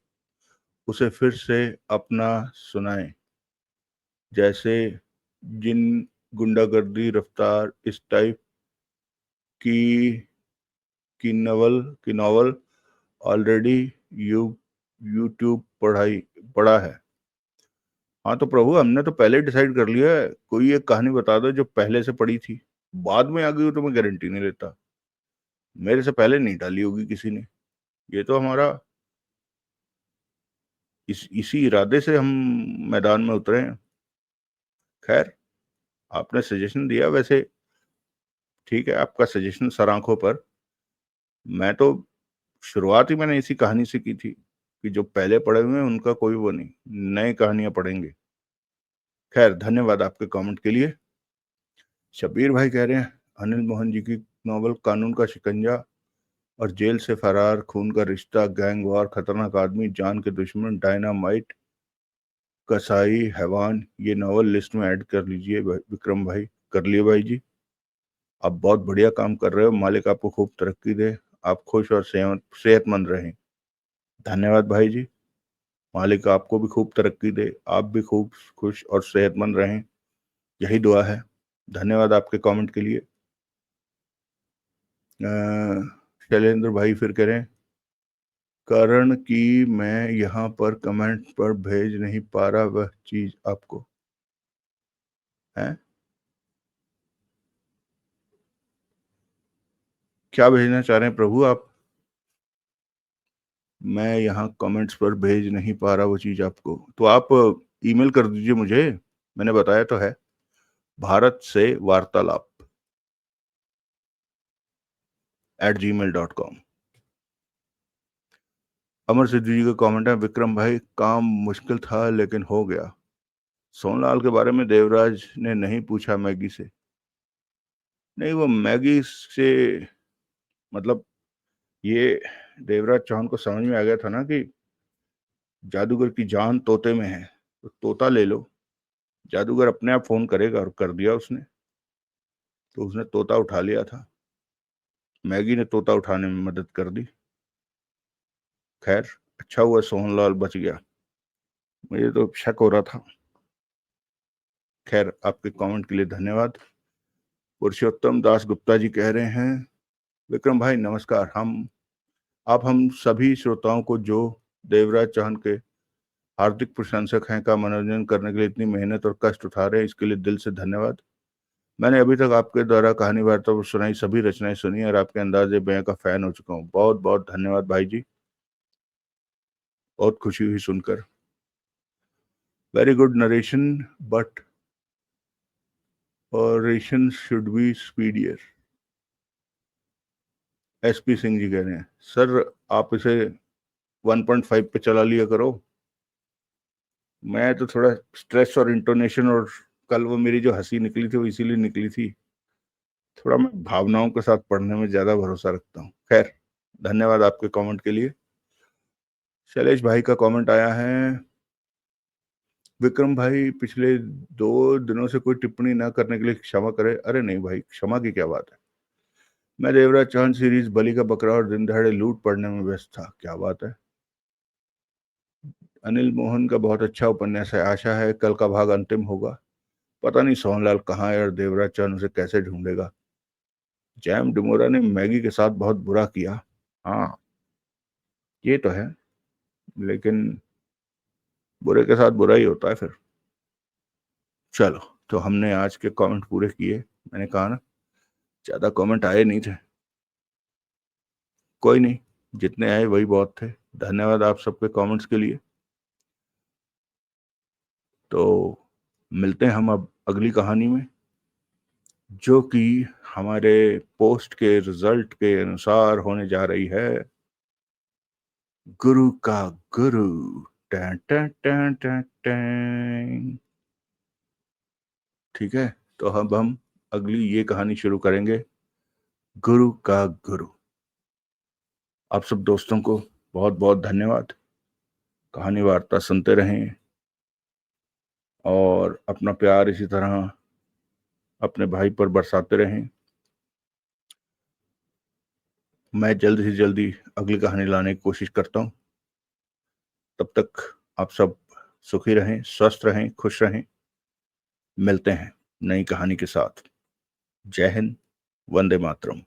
उसे फिर से अपना सुनाएं, जैसे जिन गुंडागर्दी रफ्तार इस टाइप की की नॉवल ऑलरेडी यू यूट्यूब पढ़ा है। हाँ तो प्रभु, हमने तो पहले डिसाइड कर लिया है, कोई एक कहानी बता दो जो पहले से पढ़ी थी, बाद में आ गई हो तो मैं गारंटी नहीं लेता। मेरे से पहले नहीं डाली होगी किसी ने। ये तो हमारा इसी इरादे से हम मैदान में उतरे हैं। खैर, आपने सजेशन दिया वैसे, ठीक है, आपका सजेशन सरांखों पर। मैं तो शुरुआत ही मैंने इसी कहानी से की थी कि जो पहले पढ़े हुए हैं उनका कोई वो नहीं, नई कहानियां पढ़ेंगे। खैर, धन्यवाद आपके कमेंट के लिए। शबीर भाई कह रहे हैं अनिल मोहन जी की नॉवल कानून का शिकंजा और जेल से फरार, खून का रिश्ता, गैंग वॉर, खतरनाक आदमी, जान के दुश्मन, डायनामाइट, कसाई, हैवान, ये नॉवल लिस्ट में ऐड कर लीजिए विक्रम भाई। कर लिए भाई जी, आप बहुत बढ़िया काम कर रहे हो, मालिक आपको खूब तरक्की दे, आप खुश और सेहतमंद रहें। धन्यवाद भाई जी, मालिक आपको भी खूब तरक्की दे, आप भी खूब खुश और सेहतमंद रहें, यही दुआ है। धन्यवाद आपके कमेंट के लिए। शैलेंद्र भाई फिर कह रहे हैं कारण कि मैं यहाँ पर कमेंट पर भेज नहीं पा रहा वह चीज आपको है। क्या भेजना चाह रहे हैं प्रभु आप? मैं यहाँ कमेंट्स पर भेज नहीं पा रहा वो चीज आपको, तो आप ईमेल कर दीजिए मुझे, मैंने बताया तो है, भारत से वार्तालाप @gmail.com। अमर सिद्धू जी का कमेंट है, विक्रम भाई काम मुश्किल था लेकिन हो गया। सोनलाल के बारे में देवराज ने नहीं पूछा मैगी से। नहीं, वो मैगी से मतलब ये देवराज चौहान को समझ में आ गया था ना कि जादूगर की जान तोते में है, तो तोता ले लो, जादूगर अपने आप फोन करेगा, और कर दिया उसने। तो उसने तोता उठा लिया था, मैगी ने तोता उठाने में मदद कर दी। खैर, अच्छा हुआ सोहनलाल बच गया, मुझे तो शक हो रहा था। खैर, आपके कमेंट के लिए धन्यवाद। पुरुषोत्तम दास गुप्ता जी कह रहे हैं विक्रम भाई नमस्कार, हम सभी श्रोताओं को जो देवराज चौहान के हार्दिक प्रशंसक हैं का मनोरंजन करने के लिए इतनी मेहनत और कष्ट उठा रहे हैं, इसके लिए दिल से धन्यवाद। मैंने अभी तक आपके द्वारा कहानी वार्ता पर सुनाई सभी रचनाएं सुनी और आपके अंदाजे बयां का फैन हो चुका हूँ। बहुत बहुत धन्यवाद भाई जी, बहुत खुशी हुई सुनकर। Very good narration, but oration should be speedier. SP Singh ji कह रहे हैं सर आप इसे 1.5 पे चला लिया करो। मैं तो थोड़ा स्ट्रेस और इंटोनेशन, और कल वो मेरी जो हंसी निकली थी वो इसीलिए निकली थी थोड़ा मैं भावनाओं के साथ पढ़ने में ज्यादा भरोसा रखता हूँ। खैर, धन्यवाद आपके कमेंट के लिए। शैलेश भाई का कमेंट आया है, विक्रम भाई पिछले 2 दिनों से कोई टिप्पणी ना करने के लिए क्षमा करे। अरे नहीं भाई, क्षमा की क्या बात है। मैं देवराज चांद सीरीज, बलि का बकरा और दिन दहाड़े लूट पढ़ने में व्यस्त था। क्या बात है। अनिल मोहन का बहुत अच्छा उपन्यास है, आशा है कल का भाग अंतिम होगा। पता नहीं सोहनलाल कहाँ है और देवराज चांद उसे कैसे ढूंढेगा। जैम डिमोरा ने मैगी के साथ बहुत बुरा किया। हाँ, ये तो है, लेकिन बुरे के साथ बुरा ही होता है फिर। चलो, तो हमने आज के कमेंट पूरे किए। मैंने कहा ना, ज्यादा कमेंट आए नहीं थे। कोई नहीं, जितने आए वही बहुत थे। धन्यवाद आप सबके कमेंट्स के लिए। तो मिलते हैं हम अब अगली कहानी में, जो कि हमारे पोस्ट के रिजल्ट के अनुसार होने जा रही है गुरु का गुरु। Time time time time time. ठीक है, तो अब हम अगली ये कहानी शुरू करेंगे, गुरु का गुरु। आप सब दोस्तों को बहुत बहुत धन्यवाद। कहानी वार्ता सुनते रहें और अपना प्यार इसी तरह अपने भाई पर बरसाते रहें। मैं जल्द से जल्दी अगली कहानी लाने की कोशिश करता हूँ। तब तक आप सब सुखी रहें, स्वस्थ रहें, खुश रहें। मिलते हैं नई कहानी के साथ। जय हिंद, वंदे मातरम।